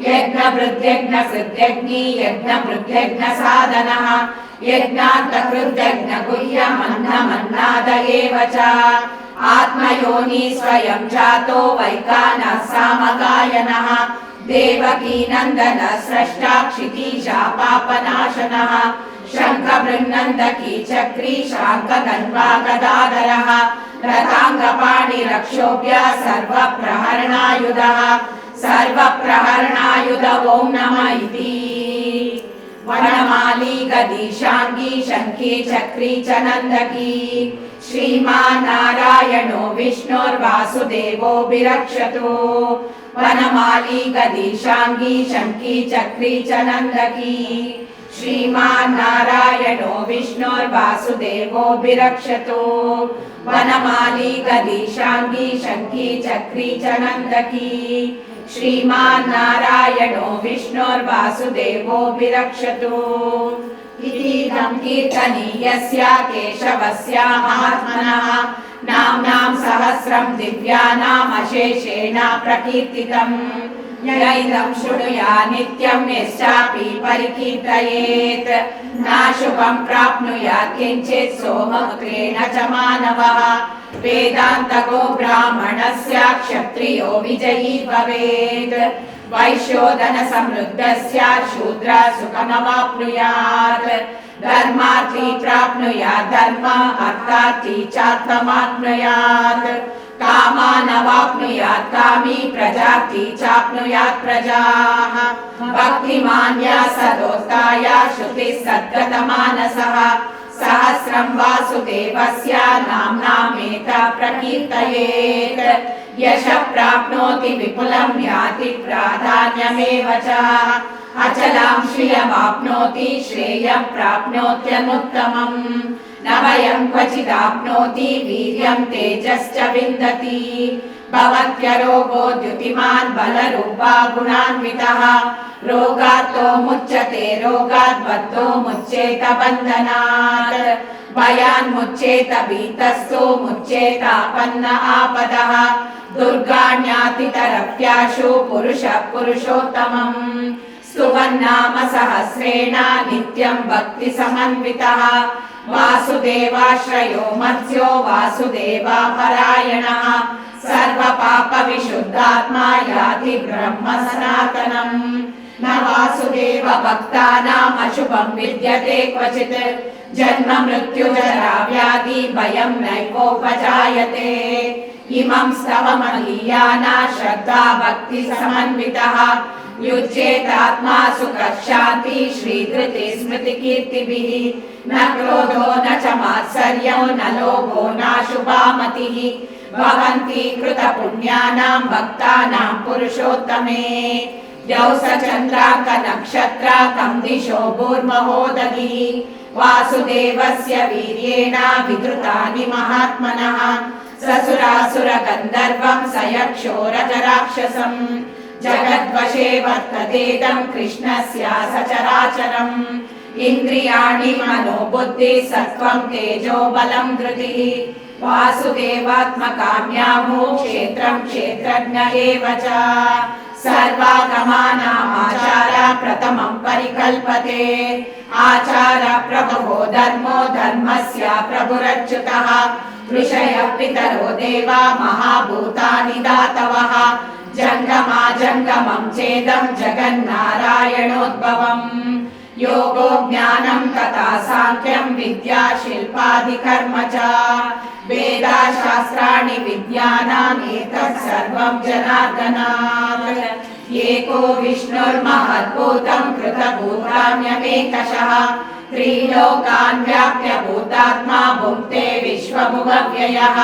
यज्ञभृद्यज्ञकृद्यज्ञी यज्ञभृद्यज्ञसाधनः यज्ञान्तकृद्यज्ञगुह्यमन्नमन्नाद एव च आत्मयोनि स्वयं जातो वैकानः सामगायनः देवकी नन्दन स्रष्टा क्षितीशा पापनाशनः शङ्खभृन्नन्दकी चक्री शाङ्खगन्वा गदाधरः रथाङ्गपाणिरक्षोभ्य सर्वप्रहरणायुधः सर्वप्रहरणायुध ॐ नमः इति वनमाली गदीशाङ्गी शङ्खी चक्री च नन्दकी श्रीमान् नारायणो विष्णुर्वासुदेवोऽभिरक्षतु वनमाली गदीशाङ्गी शङ्खी चक्री च नन्दकी श्रीमान् नारायणो विष्णुर्वासुदेवोऽभिरक्षतु वनमाली गदीशाङ्गी शङ्खी चक्री च नन्दकी श्रीमान् नारायणो विष्णुर्वासुदेवोऽभिरक्षतु इतीदं कीर्तनीयस्य केशवस्य महात्मनः नाम्नां सहस्रं दिव्यानाम् अशेषेण प्रकीर्तितम् यैदं शृणुया नित्यं यश्चापि परिकीर्तयेत् नाशुभं प्राप्नुयात् किञ्चित् सोममुद्रेण च मानवः वेदान्तको ब्राह्मणस्य क्षत्रियो विजयी भवेत् वैश्योधन समृद्धस्य शूद्र सुखमवाप्नुयात् धर्मार्थी प्राप्नुयात् धर्म अर्थार्थी चार्थमाप्नुयात् कामानवाप्नुयात् कामी प्रजार्थी चाप्नुयात् प्रजाः भक्तिमान्य सदोत्ताय श्रुतिः सद्गतमानसः सहस्रं वासुदेवस्य नाम्नामेतः प्रकीर्तयेत् यशः प्राप्नोति विपुलं याति प्राधान्यमेव च अचलां श्रियमाप्नोति श्रेयं प्राप्नोत्यनुत्तमम् न भयं क्वचिदाप्नोति वीर्यं तेजश्च विन्दति भवत्यरोगो द्युतिमान् बलरूपा गुणान्वितः रोगात्तो मुच्यते रोगात् बद्धो मुच्येत बन्धनात् भयान्मुच्येत भीतस्थो मुच्येतापन्न आपदः दुर्गाण्यातितरप्याशु पुरुषः पुरुषोत्तमम् स्तुवन्नाम सहस्रेण नित्यं भक्तिसमन्वितः वासुदेवाश्रयो मत्स्यो वासुदेवापरायणः सर्वपापविशुद्धात्मा याति ब्रह्म सनातनम् न वासुदेव भक्तानाम् अशुभं विद्यते क्वचित् जन्म मृत्युजरा व्याधि भयं नैवोपजायते इमं स्तवमलीयाना श्रद्धा भक्ति समन्वितः युज्येतात्मा सुखशान्ति श्रीधृति स्मृतिकीर्तिभिः न क्रोधो न च मात्सर्यो न लोभो नाशुभा मतिः भवन्ति कृतपुण्यानां भक्तानां पुरुषोत्तमे द्यौसचन्द्रार्क नक्षत्राकं दिशो भूर्महोदधिः वासुदेवस्य वीर्येण विधृतानि महात्मनः ससुरासुरगन्धर्वं स यक्षो रजराक्षसम् जगद्वशे वर्ततेदं कृष्णस्य सचराचरम् इन्द्रियाणि मनो बुद्धि सत्त्वं तेजो बलं धृतिः वासुदेवात्मकाम्यामो क्षेत्रं क्षेत्रज्ञ एव च सर्वागमानामाचार प्रथमं परिकल्पते आचार प्रभवो धर्मो धर्मस्य प्रभुरच्युतः ऋषयः पितरो देवा महाभूतानि दातवः जङ्गमा जङ्गमं चेदं जगन्नारायणोद्भवम् योगो ज्ञानं तथा साङ्ख्यं विद्या शिल्पादिकर्म च वेदाशास्त्राणि विद्यानाम् एतत् सर्वं जनार्दनात् एको विष्णुर्महद्भूतं कृतभूतान्यमेकशः त्रिलोकान् व्याप्य भूतात्मा भुङ्क्ते विश्वभुवव्ययः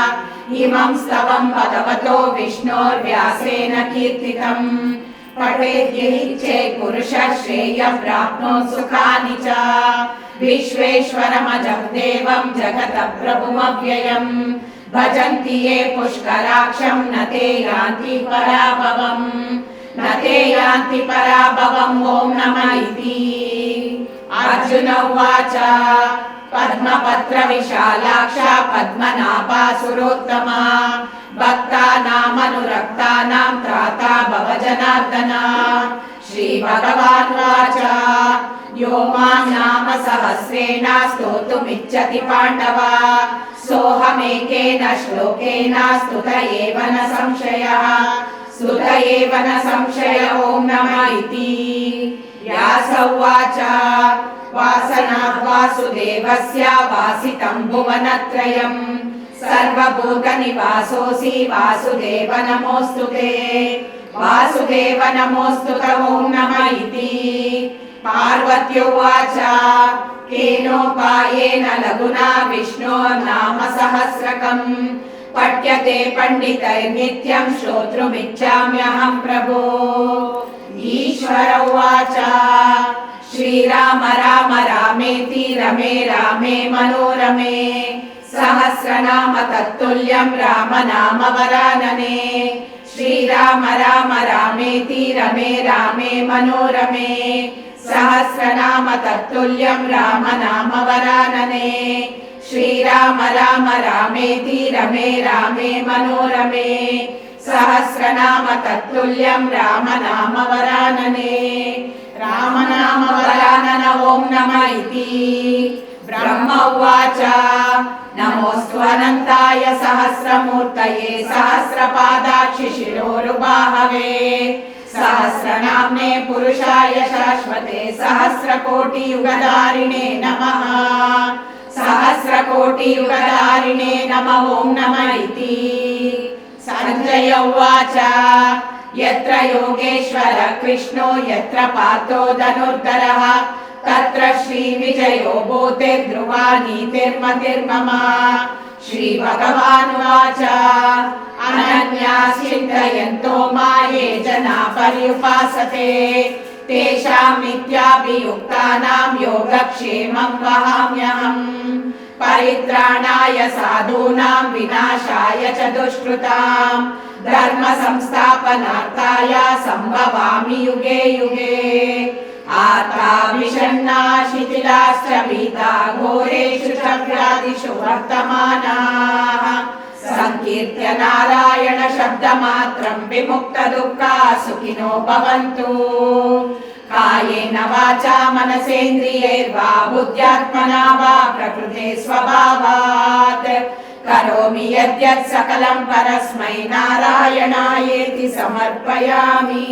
इमं स्तवं भगवतो विष्णोर्व्यासेन कीर्तितम् पठेद्यैच्छे पुरुषः श्रेयं प्राप्नोत् सुखानि च विश्वेश्वरमजं देवं जगतः प्रभुमव्ययम् भजन्ति ये पुष्कराक्षं न ते यान्ति पराभवम् न ते यान्ति पराभवम् ॐ नमः इति अर्जुन उवाच पद्मपत्रविशालाक्ष पद्मनाभासुरोत्तमा भक्तानामनुरक्तानां त्राता भव जनार्दन श्रीभगवानुवाच यो मां नाम सहस्रेण स्तोतुमिच्छति पाण्डव सोऽहमेकेन श्लोकेन स्तुत एव न संशयः सुत एव न संशय ॐ नमः इति। व्यास उवाच वासनात् वासुदेवस्य वासितं भुवनत्रयम् सर्वभूतनिवासोऽसि वासुदेव नमोऽस्तु ते। वासुदेव नमोऽस्तु ते ॐ नमः इति। पार्वत्युवाच केनोपायेन लघुना विष्णोर्नाम सहस्रकम् पठ्यते पण्डितैर्नित्यं श्रोतुमिच्छाम्यहं प्रभो। ईश्वर उवाच श्रीराम राम रामेति रमे रामे मनोरमे सहस्रनाम तत्तुल्यं राम नाम वरानने। श्रीराम राम रामेति रमे रामे मनोरमे सहस्रनाम तत्तुल्यं राम नाम वरानने। श्रीराम राम रामेति रमे रामे मनोरमे सहस्रनाम तत्तुल्यं राम नाम वरानने। राम नाम वरानन ॐ नमः इति। ब्रह्म उवाच नमोऽस्तु अनन्ताय सहस्रमूर्तये सहस्रपादाक्षि शिरोरुबाहवे सहस्रनाम्ने पुरुषाय शाश्वते सहस्रकोटियुगधारिणे नमः। सहस्रकोटियुगधारिणे नमः ॐ नमः इति। सञ्जय उवाच यत्र योगेश्वर कृष्णो यत्र पार्थो धनुर्धरः तत्र श्रीविजयो भूतिर्ध्रुवा नीतिर्मतिर्मम। श्रीभगवानुवाच अनन्याः चिन्तयन्तो मां ये जनाः पर्युपासते तेषां नित्याभियुक्तानां योगक्षेमं वहाम्यहम्। परित्राणाय साधूनां विनाशाय च दुष्कृतां धर्म संस्थापनार्थाय संभवामि युगे युगे। आर्ता विषण्णा शिथिलाश्च भीता घोरेषु चक्रादिषु वर्तमानाः संकीर्त्य नारायण शब्दमात्रं विमुक्तदुःखा सुखिनो भवन्तु। कायेन वाचा मनसेन्द्रियैर्वा बुद्ध्यात्मना वा प्रकृते स्वभावात् करोमि यद्यत् सकलं परस्मै नारायणायेति समर्पयामि।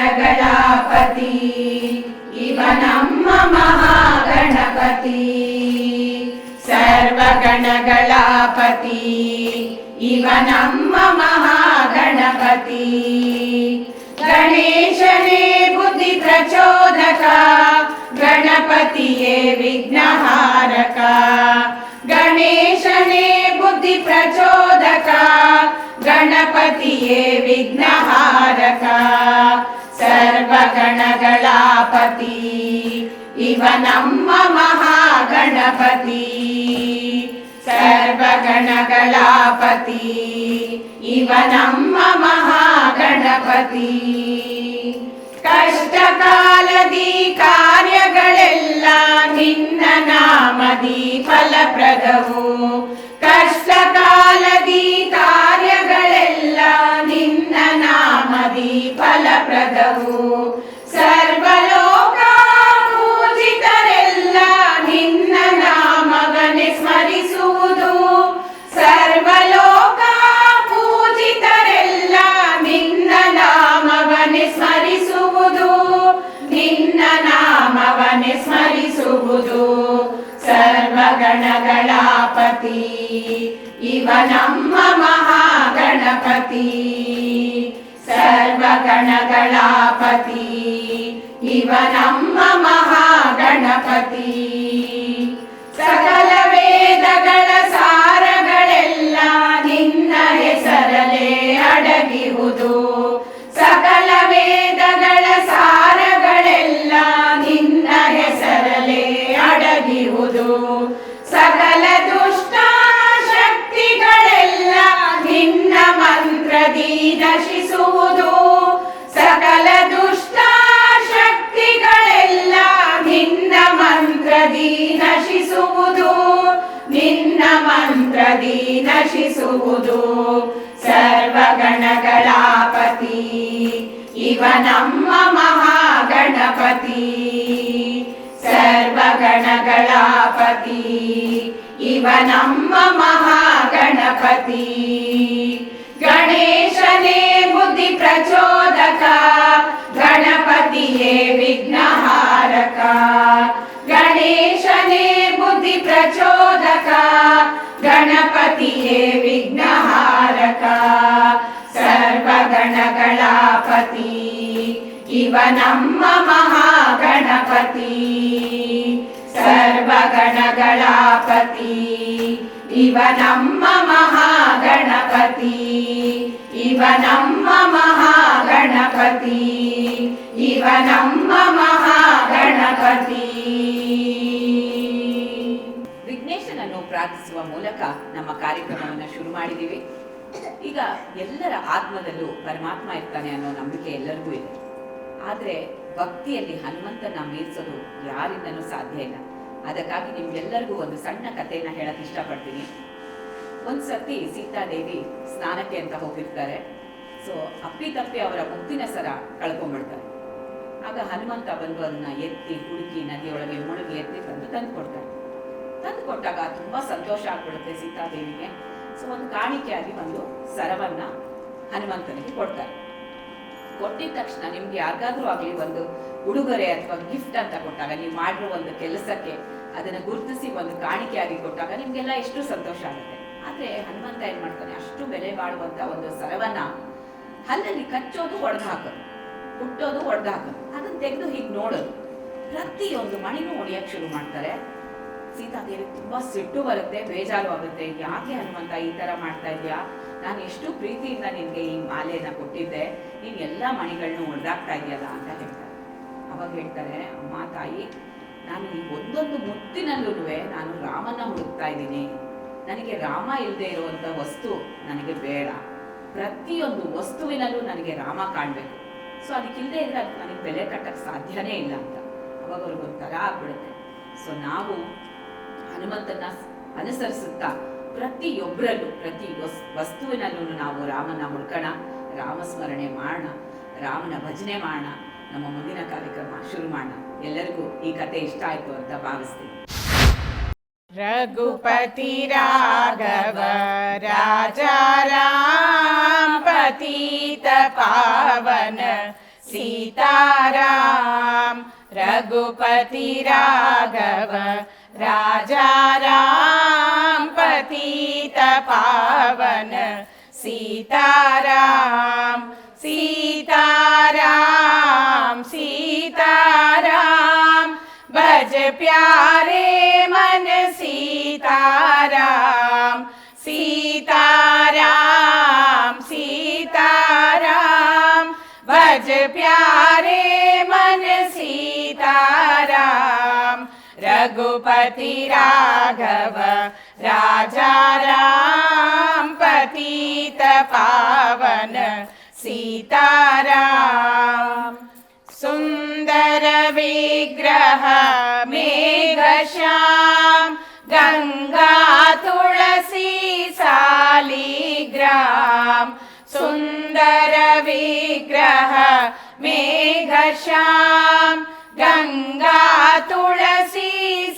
सर्वगणगणापति इव नम्म महागणपति। सर्वगणगणापति इव नम्म महागणपति। गणेशने बुद्धि प्रचोदक गणपतिये विघ्नहारक। गणेशने बुद्धि प्रचोदक गणपतिये विघ्नहारक। सर्वगणगणापति इव नम्म महागणपति। सर्वगणगणापति इव नम्म महागणपति। ಕಷ್ಟಕಾಲದಿ ಕಾರ್ಯಗಳೆಲ್ಲ ನಿನ್ನ ನಾಮದಿ ಫಲಪ್ರದವು. ಕಷ್ಟಕಾಲದಿ ಕಾರ್ಯಗಳೆಲ್ಲ ನಿನ್ನ ನಾಮದಿ ಫಲಪ್ರದವು. ಸರ್ವಲೋಕ ಪೂಜಿತರೆಲ್ಲ ನಿನ್ನ ನಾಮವನ್ನೇ ಸ್ಮರಿಸುವುದು. ಸರ್ವಲೋಕ ಪೂಜಿತರೆಲ್ಲ ನಿನ್ನ ನಾಮವನ್ನೇ ಸ್ಮರಿಸುವುದು. ನಿನ್ನ ನಾಮವನ್ನೇ ಸ್ಮರಿಸುವುದು. ಸರ್ವಗಣಗಣಾಪತಿ ಇವ ನಮ್ಮ ಮಹಾಗಣಪತಿ. ಸರ್ವಗಣಗಣಾಪತಿ ಇವ ನಮ್ಮ ಮಹಾಗಣಪತಿ. ಸಕಲ ವೇದಗಳ ಸಾರಗಳೆಲ್ಲ ನಿನ್ನ ಹೆಸರಲೇ ಅಡಗಿಹುದು. ಸಕಲ ವೇದಗಳ ಸಾರಗಳೆಲ್ಲ ನಿನ್ನ ಹೆಸರಲೇ ಅಡಗಿಹುದು. ಸಕಲ ದುಷ್ಟ ಶಕ್ತಿಗಳೆಲ್ಲ ನಿನ್ನ ಮಂತ್ರದಿ ನಶಿಸುವುದು. ಸಕಲ ದುಷ್ಟ ಶಕ್ತಿಗಳೆಲ್ಲ ನಿನ್ನ ಮಂತ್ರದಿ ನಶಿಸುವುದು. ನಿನ್ನ ಮಂತ್ರದಿ ನಶಿಸುವುದು. ಸರ್ವಗಣಗಳಾಪತಿ ಇವ ನಮ್ಮ ಮಹಾಗಣಪತಿ ಸರ್ವಗಣಗಳ ಪತಿ ಇವ ನಮ್ಮ ಮಹಾಗಣಪತಿ ಗಣೇಶನೇ ಬುದ್ಧಿ ಪ್ರಚೋದಕ ಗಣಪತಿಯೇ ವಿಘ್ನಹಾರಕ ಗಣೇಶನೇ ಬುದ್ಧಿ ಪ್ರಚೋದಕ ಗಣಪತಿಯೇ ವಿಘ್ನಹಾರಕ ಸರ್ವಗಣಗಳ ಪತಿ ಇವ ನಮ್ಮ ಮಹಾಗಣಪತಿ ಸರ್ವಗಣಗಳ ಪತಿ ಇವ ನಮ್ಮ ಮಹಾಗಣಪತಿ ಇವ ನಮ್ಮ ಮಹಾಗಣಪತಿ ಇವ ನಮ್ಮ ಮಹಾಗಣಪತಿ. ವಿಘ್ನೇಶನನ್ನು ಪ್ರಾರ್ಥಿಸುವ ಮೂಲಕ ನಮ್ಮ ಕಾರ್ಯಕ್ರಮವನ್ನು ಶುರು ಮಾಡಿದ್ದೀವಿ. ಈಗ ಎಲ್ಲರ ಆತ್ಮದಲ್ಲೂ ಪರಮಾತ್ಮ ಇರ್ತಾನೆ ಅನ್ನೋ ನಂಬಿಕೆ ಎಲ್ಲರಿಗೂ ಇದೆ. ಆದರೆ ಭಕ್ತಿಯಲ್ಲಿ ಹನುಮಂತನ ಮೀರಿಸೋದು ಯಾರಿಂದನೂ ಸಾಧ್ಯ ಇಲ್ಲ. ಅದಕ್ಕಾಗಿ ನಿಮ್ಗೆಲ್ಲರಿಗೂ ಒಂದು ಸಣ್ಣ ಕಥೆಯನ್ನ ಹೇಳಕ್ ಇಷ್ಟಪಡ್ತೀನಿ. ಒಂದ್ಸತಿ ಸೀತಾದೇವಿ ಸ್ನಾನಕ್ಕೆ ಅಂತ ಹೋಗಿರ್ತಾರೆ. ಸೊ ಅಪ್ಪಿತಪ್ಪಿ ಅವರ ಮುತ್ತಿನ ಸರ ಕಳ್ಕೊಂಡ್ಬಿಡ್ತಾರೆ. ಆಗ ಹನುಮಂತ ಬಂದು ಅದನ್ನ ಎತ್ತಿ ಹುಡುಕಿ ನದಿಯೊಳಗೆ ಮುಳುಗಿ ಎತ್ತಿ ತಂದು ತಂದುಕೊಡ್ತಾರೆ. ತಂದು ಕೊಟ್ಟಾಗ ತುಂಬಾ ಸಂತೋಷ ಆಗ್ಬಿಡುತ್ತೆ ಸೀತಾದೇವಿಗೆ. ಸೊ ಒಂದು ಕಾಣಿಕೆಯಾಗಿ ಒಂದು ಸರವನ್ನ ಹನುಮಂತನಿಗೆ ಕೊಡ್ತಾರೆ. ಕೊಟ್ಟಿದ ತಕ್ಷಣ ನಿಮ್ಗೆ ಯಾರಿಗಾದ್ರೂ ಆಗ್ಲಿ ಒಂದು ಉಡುಗೊರೆ ಅಥವಾ ಗಿಫ್ಟ್ ಅಂತ ಕೊಟ್ಟಾಗ, ನೀವು ಮಾಡಿರೋ ಒಂದು ಕೆಲಸಕ್ಕೆ ಅದನ್ನ ಗುರುತಿಸಿ ಒಂದು ಕಾಣಿಕೆಯಾಗಿ ಕೊಟ್ಟಾಗ ನಿಮ್ಗೆಲ್ಲ ಎಷ್ಟು ಸಂತೋಷ ಆಗುತ್ತೆ. ಆದ್ರೆ ಹನುಮಂತ ಏನ್ ಮಾಡ್ತಾನೆ, ಅಷ್ಟು ಬೆಲೆ ಬಾಳುವಂತ ಒಂದು ಸರವನ್ನ ಹಲ್ಲಲ್ಲಿ ಕಚ್ಚೋದು ಒಡೆದು ಹಾಕೋದು, ಹುಟ್ಟೋದು ಒಡೆದು ಹಾಕೋದು, ಅದನ್ನ ತೆಗೆದು ಹೀಗೆ ನೋಡೋದು, ಪ್ರತಿಯೊಂದು ಮಣಿನೂ ಒಡೆಯಕ್ಕೆ ಶುರು ಮಾಡ್ತಾರೆ. ಸೀತಾದೇವಿ ತುಂಬಾ ಸಿಟ್ಟು ಬರುತ್ತೆ, ಬೇಜಾರು ಆಗುತ್ತೆ. ಯಾಕೆ ಹನುಮಂತ ಈ ತರ ಮಾಡ್ತಾ ಇದ್ಯಾ? ನಾನು ಎಷ್ಟು ಪ್ರೀತಿಯಿಂದ ನಿನ್ಗೆ ಈ ಮಾಲೆಯನ್ನ ಕೊಟ್ಟಿದ್ದೆ, ನೀನ್ ಎಲ್ಲಾ ಮಣಿಗಳನ್ನ ಒಡೆದಾಕ್ತಾ ಇದೆಯಲ್ಲ ಅಂತ ಹೇಳ್ತಾರೆ. ಅವಾಗ ಹೇಳ್ತಾರೆ, ಅಮ್ಮ ತಾಯಿ, ನಾನು ಈ ಒಂದೊಂದು ಮುತ್ತಿನಲ್ಲೂ ನಾನು ರಾಮನ ಹುಡುಕ್ತಾ ಇದ್ದೀನಿ. ನನಗೆ ರಾಮ ಇಲ್ಲದೆ ಇರುವಂತ ವಸ್ತು ನನಗೆ ಬೇಡ. ಪ್ರತಿಯೊಂದು ವಸ್ತುವಿನಲ್ಲೂ ನನಗೆ ರಾಮ ಕಾಣ್ಬೇಕು. ಸೊ ಅದಕ್ಕಿಲ್ಲದೆ ಇದ್ರೆ ಅದು ನನಗೆ ಬೆಲೆ ಕಟ್ಟಕ್ಕೆ ಸಾಧ್ಯನೇ ಇಲ್ಲ ಅಂತ. ಅವಾಗ ಅವ್ರಿಗೊಂಥರ ಆಗ್ಬಿಡುತ್ತೆ. ಸೊ ನಾವು ಹನುಮಂತನ ಅನುಸರಿಸುತ್ತಾ ಪ್ರತಿಯೊಬ್ಬರಲ್ಲೂ ಪ್ರತಿ ವಸ್ತುವಿನಲ್ಲೂ ನಾವು ರಾಮನ ಹುಡ್ಕೋಣ, ರಾಮಸ್ಮರಣೆ ಮಾಡೋಣ, ರಾಮನ ಭಜನೆ ಮಾಡೋಣ. ನಮ್ಮ ಮುಂದಿನ ಕಾರ್ಯಕ್ರಮ ಶುರು ಮಾಡೋಣ. ಎಲ್ಲರಿಗೂ ಈ ಕತೆ ಇಷ್ಟ ಆಯ್ತು ಅಂತ ಭಾವಿಸ್ತೀನಿ. ರಘುಪತಿ ರಾಘವ ರಾಜಾ ರಾಮ ಪತಿತ ಪಾವನ ಸೀತಾರಾಮ ರಘುಪತಿ ರಾಘವ ರಾಜಾ ರಾಮ ಪತಿತ ಪಾವನ सीताराम सीताराम सीताराम भज प्यारे मन सीताराम सीताराम सीताराम भज प्यारे मन सीताराम रघुपति राघव राजा राम पतित पावन सीताराम सुंदर विग्रह मेघश्याम गंगा तुलसी सालिग्राम सुंदर विग्रह मेघश्याम गंगा तुलसी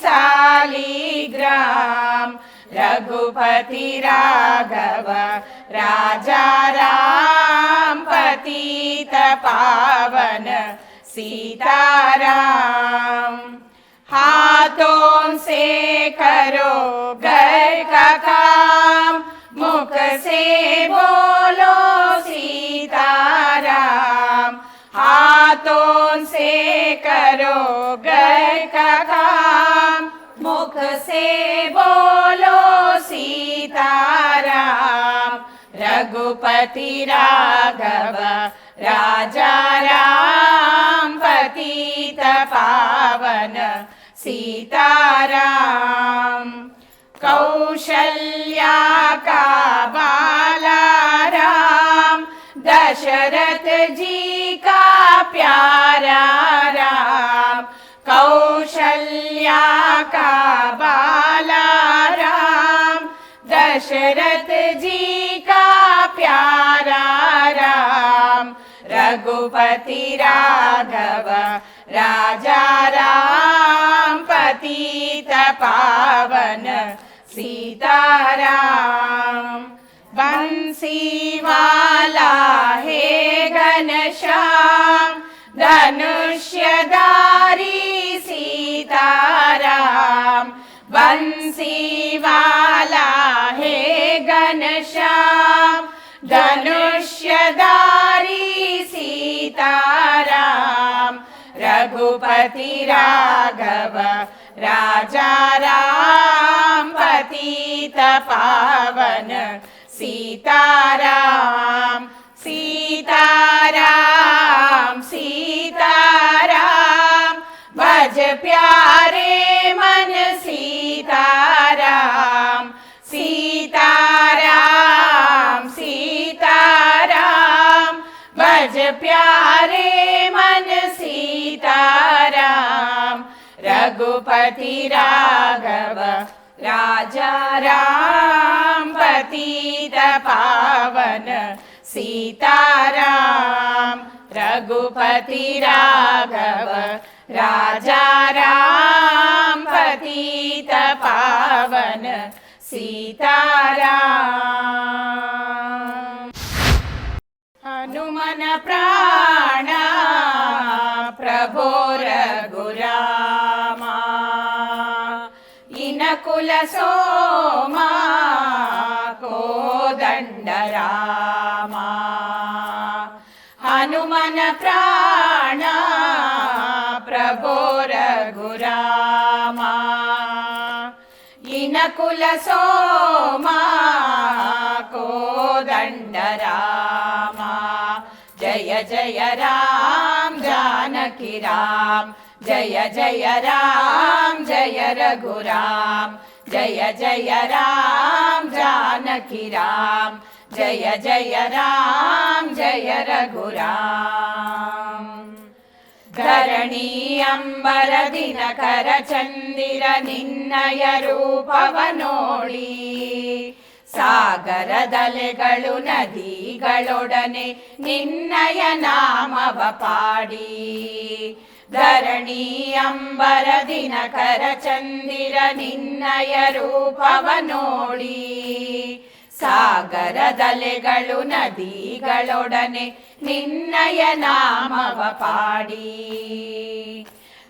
सालिग्राम रघुपति राघव राजा राम पतित पावन सीताराम हाथों से करो घर का काम मुख से बोलो सीताराम हाथों से करो घर का काम मुख से बोलो सीताराम रघुपति राघव राजा राम पतित पावन सीताराम कौशल्या का बाला राम दशरथ जी का प्यारा राम कौशल्या का बाला राम दशरथ जी का प्यारा राम रघुपति राघव राजा राम पतित पावन सीताराम। बंसी वाला है घनश्याम धनुष्यधारी सीताराम। बंसी वाला है घनश्याम धनुष्यधारी सीताराम। रघुपति राघव राजा राम पतित पावन सीताराम। सीताराम सीताराम भज प्यारे मन सीताराम। सीताराम सीताराम भज प्यारे मन सीताराम। रघुपति राघव राजा राम पतित पावन सीताराम। रघुपति राघव राजा राम पतित पावन सीताराम। हनुमन प्राण प्रभो रघुरामा। इनकुल सोमा कोदंड रामा। हनुमन प्राण प्रभो रघुरामा। इनकुल सोमा कोदंड रामा। जय जय राम जानकी राम। जय जय राम जय रघुराम। जय जय राम जानकी राम। जय जय राम जय रघुराम। धरणी अंबर दिनकर चंदिर निನ್ನय रूपವ ನೋಡಿ। ಸಾಗರದಲೆಗಳು ನದಿಗಳೊಡನೆ ನಿನ್ನಯ ನಾಮವ ಪಾಡಿ। ಧರಣಿ ಅಂಬರ ದಿನಕರ ಚಂದಿರ ನಿನ್ನಯ ರೂಪವ ನೋಡಿ। ಸಾಗರದಲೆಗಳು ನದಿಗಳೊಡನೆ ನಿನ್ನಯ ನಾಮವ ಪಾಡಿ।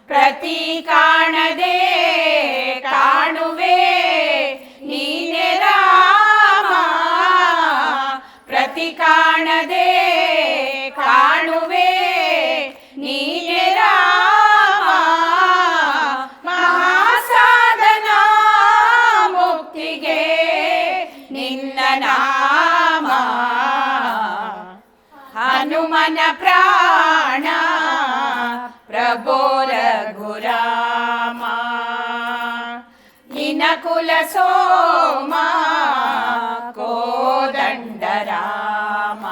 ಪ್ರತಿ ಕಾಣದೆ ಕಾಣುವೆ ನೀನೆ ರಾಮ। ಪ್ರತಿ ಕಾಣದೆ ಕಾಣುವೆ ನೀನೆ ರಾಮ। ಮಹಾಸಾಧನ ಮುಕ್ತಿಗೆ ನಿನ್ನ ನಾಮ। ಹನುಮನ ಪ್ರಾಣ ಪ್ರಭೋ ರಘುರಾಮ। ಇನಕುಲ ಸೋಮ ಕೋದಂಡ ರಾಮ।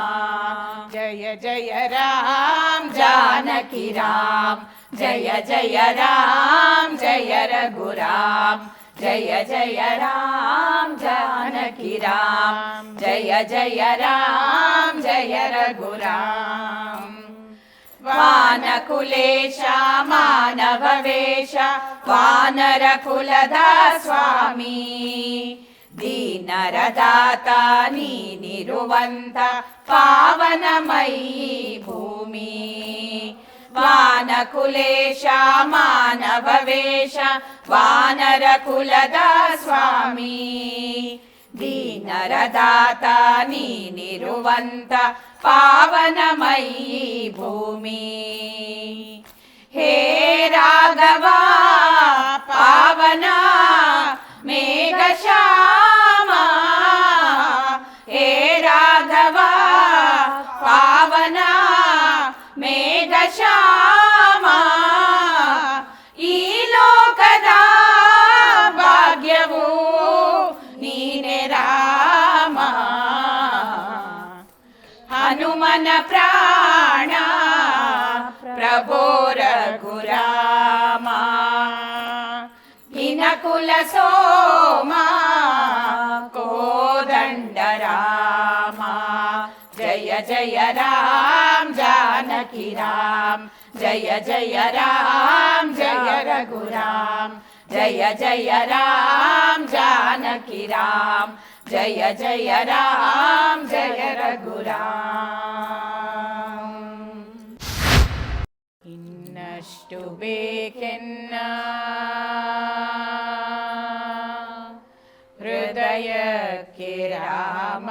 ಜಯ ಜಯ ರಾಮ जानकी राम। जय जय राम जय रघुराम। जय जय राम जानकी राम। जय जय राम जय रघुराम। वानकुलेश मानववेश वानर कुलद स्वामी। दीनरदाತ ನೀನಿರುವಂತ ಪಾವನಮಯಿ ಭೂಮಿ। ವಾನಕುಲೇಶ ಮಾನವವೇಶ ವಾನರ ಕುಲದ ಸ್ವಾಮಿ। ದೀನರದಾತ ನೀನಿರುವಂತ ಪಾವನಮಯಿ ಭೂಮಿ। ಹೇ ರಾಘವ ಪಾವನ ಮೇಘಶ್ಯಾಮ। ಹೇ ರಾಘವ ಪಾವನ ಮೇಘಶ್ಯಾಮ। ಈ ಲೋಕದ ಭಾಗ್ಯವು ನೀನೆ ರಾಮ। ಹನುಮನ ಪ್ರಾಣ ಪ್ರಭೋ ರಘುರಾಮ। ಇನಕುಲ ಸೋಮ ಕೋದಂಡ ರಾಮ। ಜಯ ಜಯ ರಾಮ जानकी राम जय जय राम जय रघुराम जय जय राम जानकी राम जय जय राम जय रघुराम ಇನ್ನಷ್ಟು ಬೇಕೆನ್ನ ಹೃದಯಕ್ಕೆ ರಾಮ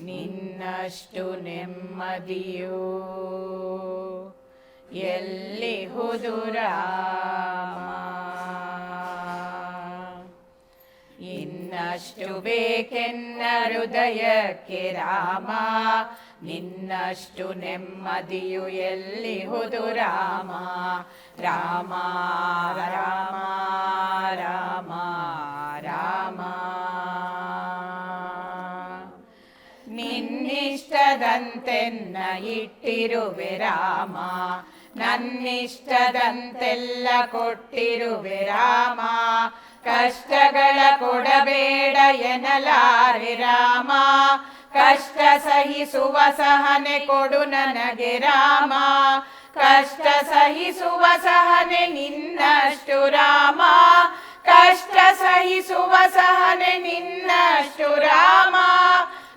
ನಿನ್ನಷ್ಟು ನೆಮ್ಮದಿಯು ಎಲ್ಲಿಹುದು ರಾಮ ಇನ್ನಷ್ಟು ಬೇಕೆನ್ನ ಹೃದಯಕ್ಕೆ ರಾಮ ನಿನ್ನಷ್ಟು ನೆಮ್ಮದಿಯು ಎಲ್ಲಿಹುದು ರಾಮ ರಾಮ ರಾಮ ರಾಮ ರಾಮ ನಿನ್ನಿಷ್ಟದಂತೆನ್ನ ಇಟ್ಟಿರುವೆ ರಾಮ ನನ್ನಿಷ್ಟದಂತೆಲ್ಲ ಕೊಟ್ಟಿರುವೆ ರಾಮ ಕಷ್ಟಗಳ ಕೊಡಬೇಡ ಎನ್ನಲಾರೆ ರಾಮ ಕಷ್ಟ ಸಹಿಸುವ ಸಹನೆ ಕೊಡು ನನಗೆ ರಾಮ ಕಷ್ಟ ಸಹಿಸುವ ಸಹನೆ ನಿನ್ನಷ್ಟು ರಾಮ ಕಷ್ಟ ಸಹಿಸುವ ಸಹನೆ ನಿನ್ನಷ್ಟು ರಾಮ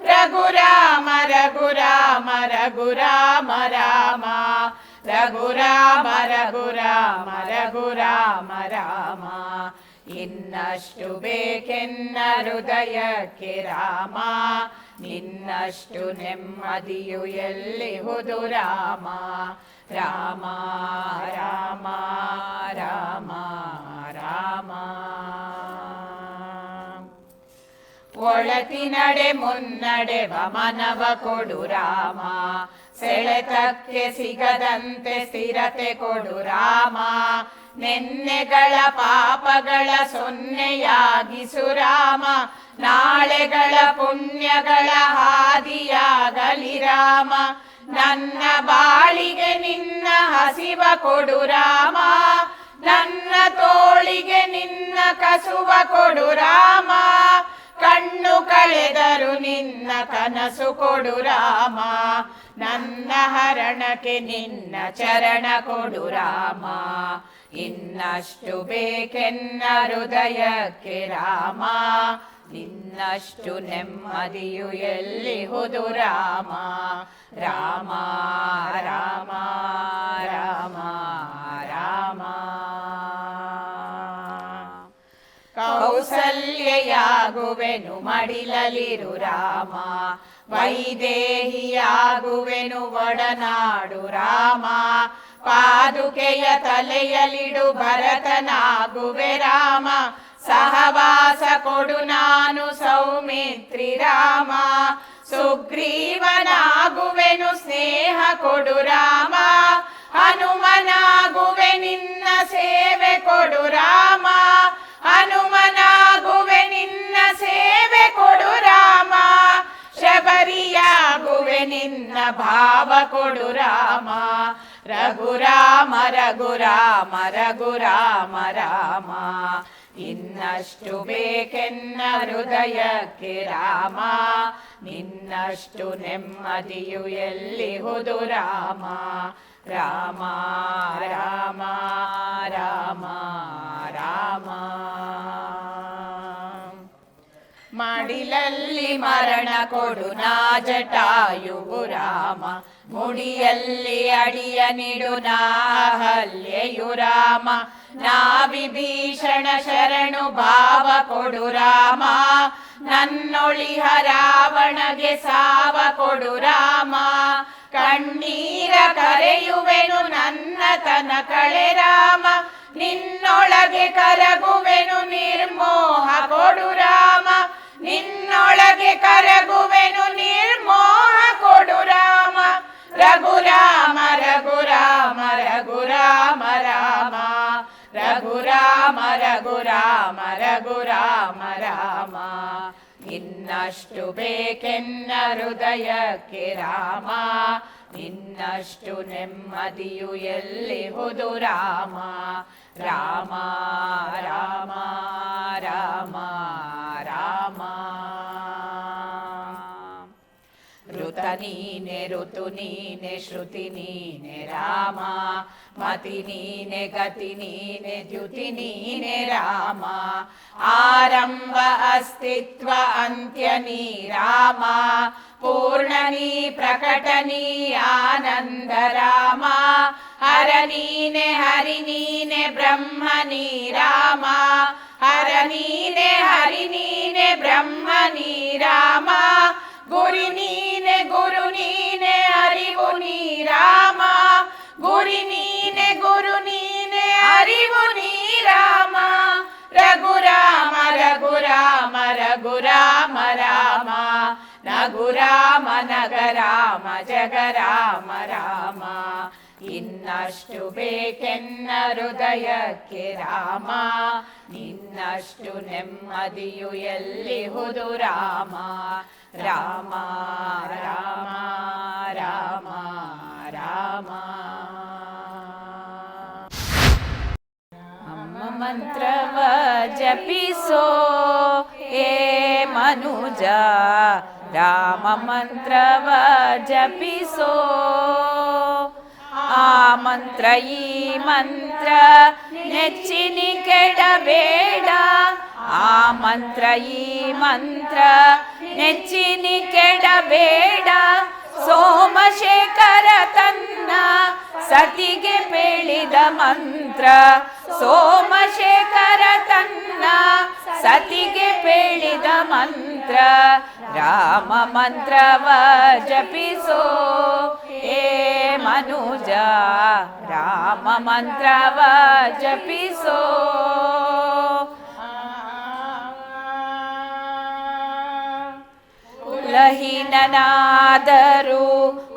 ರಘುರಾಮ ರಘುರಾಮ ರಘುರಾಮ ರಾಮ ರಘುರಾಮ ರಘುರಾಮ ರಘುರಾಮ ರಾಮ ಇನ್ನಷ್ಟು ಬೇಕೆನ್ನ ಹೃದಯಕ್ಕೆ ರಾಮ ನಿನ್ನಷ್ಟು ನೆಮ್ಮದಿಯು ಎಲ್ಲಿಹುದು ರಾಮ ರಾಮ ರಾಮ ರಾಮ ರಾಮ ಒಳತಿನಡೆ ಮುನ್ನಡೆವ ಮನವ ಕೊಡು ರಾಮ ಸೆಳೆತಕ್ಕೆ ಸಿಗದಂತೆ ಸ್ಥಿರತೆ ಕೊಡು ರಾಮ ನೆನ್ನೆಗಳ ಪಾಪಗಳ ಸೊನ್ನೆಯಾಗಿಸು ರಾಮ ನಾಳೆಗಳ ಪುಣ್ಯಗಳ ಹಾದಿಯಾಗಲಿ ರಾಮ ನನ್ನ ಬಾಳಿಗೆ ನಿನ್ನ ಹಸಿವ ಕೊಡು ರಾಮ ನನ್ನ ತೋಳಿಗೆ ನಿನ್ನ ಕಸುವ ಕೊಡು ರಾಮ ಕಣ್ಣು ಕಳೆದರು ನಿನ್ನ ಕನಸು ಕೊಡು ರಾಮ ನನ್ನ ಹರಣಕ್ಕೆ ನಿನ್ನ ಚರಣ ಕೊಡು ರಾಮ ಇನ್ನಷ್ಟು ಬೇಕೆನ್ನ ಹೃದಯಕ್ಕೆ ರಾಮ ನಿನ್ನಷ್ಟು ನೆಮ್ಮದಿಯು ಎಲ್ಲಿಹುದು ರಾಮ ರಾಮ ರಾಮ ರಾಮ ರಾಮ ಕೌಸಲ್ಯೆಯಾಗುವೆನು ಮಡಿಲಲಿರು ರಾಮ ವೈದೇಹಿಯಾಗುವೆನು ಒಡನಾಡು ರಾಮ ಪಾದುಕೆಯ ತಲೆಯಲಿಡು ಭರತನಾಗುವೆ ರಾಮ ಸಹವಾಸ ಕೊಡು ನಾನು ಸೌಮಿತ್ರಿ ರಾಮ ಸುಗ್ರೀವನಾಗುವೆನು ಸ್ನೇಹ ಕೊಡು ರಾಮ ಹನುಮನಾಗುವೆ ನಿನ್ನ ಸೇವೆ ಕೊಡು ರಾಮ ಹನುಮನಾಗುವೆ ನಿನ್ನ ಸೇವೆ ಕೊಡು ರಾಮ ಶಬರಿಯಾಗುವೆ ನಿನ್ನ ಭಾವ ಕೊಡು ರಾಮ ರಘುರಾಮ ರಘುರಾಮ ರಘುರಾಮ ರಾಮ ಇನ್ನಷ್ಟು ಬೇಕೆನ್ನ ಹೃದಯಕ್ಕೆ ರಾಮ ನಿನ್ನಷ್ಟು ನೆಮ್ಮದಿಯು ಎಲ್ಲಿಹುದು ರಾಮ ರಾಮ ರಾಮ ರಾಮ ರಾಮ ಮಡಿಲಲ್ಲಿ ಮರಣ ಕೊಡು ನಾ ಜಟಾಯುವು ರಾಮ ಮುಡಿಯಲ್ಲಿ ಅಡಿಯ ನಿಡು ನಾ ಹಲ್ಯೆಯು ರಾಮ ನಾ ವಿಭೀಷಣ ಶರಣು ಭಾವ ಕೊಡು ರಾಮ ನನ್ನೊಳಿಹ ರಾವಣಗೆ ಸಾವ ಕೊಡು ರಾಮ ಕಣ್ಣೀರ ಕರೆಯುವೆನು ನನ್ನ ತನ ಕಳೆ ರಾಮ ನಿನ್ನೊಳಗೆ ಕರಗುವೆನು ನಿರ್ಮೋಹ ಕೊಡು ರಾಮ ನಿನ್ನೊಳಗೆ ಕರಗುವೆನು ನಿರ್ಮೋಹ ಕೊಡು ರಾಮ ರಘುರಾಮ ರಘುರಾಮ ರಘುರಾಮ ರಾಮ ರಘುರಾಮ ರಘುರಾಮ ರಘುರಾಮ ರಾಮ ಇನ್ನಷ್ಟು ಬೇಕೆನ್ನ ಹೃದಯಕ್ಕೆ ರಾಮ ನಿನ್ನಷ್ಟು ನೆಮ್ಮದಿಯು ಎಲ್ಲಿಹುದು ರಾಮ ರಾಮ ರಾಮ ರಾಮ ರಾಮ ಸುತ ನೀನೆ ಋತು ನೀನೆ ಶ್ರುತಿ ನೀನೆ ರಾಮ ಮತಿ ನೀನೆ ಗತಿ ನೀನೆ ದ್ಯುತಿ ನೀನೆ ರಾಮ ಆರಂಭ ಅಸ್ತಿತ್ವ ಅಂತ್ಯ ನೀ ರಾಮ ಪೂರ್ಣ ನೀ ಪ್ರಕಟ ನೀ ಆನಂದ ರಾಮ ಹರ ನೀನೆ ಹರಿ ನೀನೆ ಬ್ರಹ್ಮ ನೀ ರಾಮ ಹರ ನೀನೆ ಹರಿ ನೀನೆ ಬ್ರಹ್ಮ ನೀ ರಾಮ ಗುರಿ ನೀನೆ ಗುರು ನೀನೆ ಅರಿವು ನೀ ರಾಮ ಗುರಿ ನೀನೆ ಗುರು ನೀನೆ ಅರಿವು ನೀ ರಾಮ ರಘುರಾಮ ರಘುರಾಮ ರಘುರಾಮ ರಾಮ ನಗುರಾಮ ನಗರಾಮ ಜಗರಾಮ ರಾಮ ಇನ್ನಷ್ಟು ಬೇಕೆನ್ನ ಹೃದಯಕ್ಕೆ ರಾಮ ನಿನ್ನಷ್ಟು ನೆಮ್ಮದಿಯು ಎಲ್ಲಿಹುದು ರಾಮ ರಾಮ ರಾಮ ರಾಮ ರಾಮ ಅಮ್ಮ ಮಂತ್ರವ ಜಪಿಸೋ ಹೇ ಮನುಜ ರಾಮ ಮಂತ್ರವ ಜಪಿಸೋ ಆ ಮಂತ್ರ ಈ ಮಂತ್ರ ನೆಚ್ಚಿನಿ ಕೆಡಬೇಡ ಆ ಮಂತ್ರ ಈ ಮಂತ್ರ ನೆಚ್ಚಿನಿ ಕೆಡಬೇಡ ಸೋಮಶೇಖರ ತನ್ನ ಸತಿಗೆ ಪೇಳಿದ ಮಂತ್ರ ಸೋಮಶೇಖರ ತನ್ನ ಸತಿಗೆ ಪೇಳಿದ ಮಂತ್ರ ರಾಮ ಮಂತ್ರವ ಜಪಿಸೋ ಹೇ ಮನುಜ ರಾಮ ಮಂತ್ರವ ಜಪಿಸೋ ಲಹೀನನಾದರೂ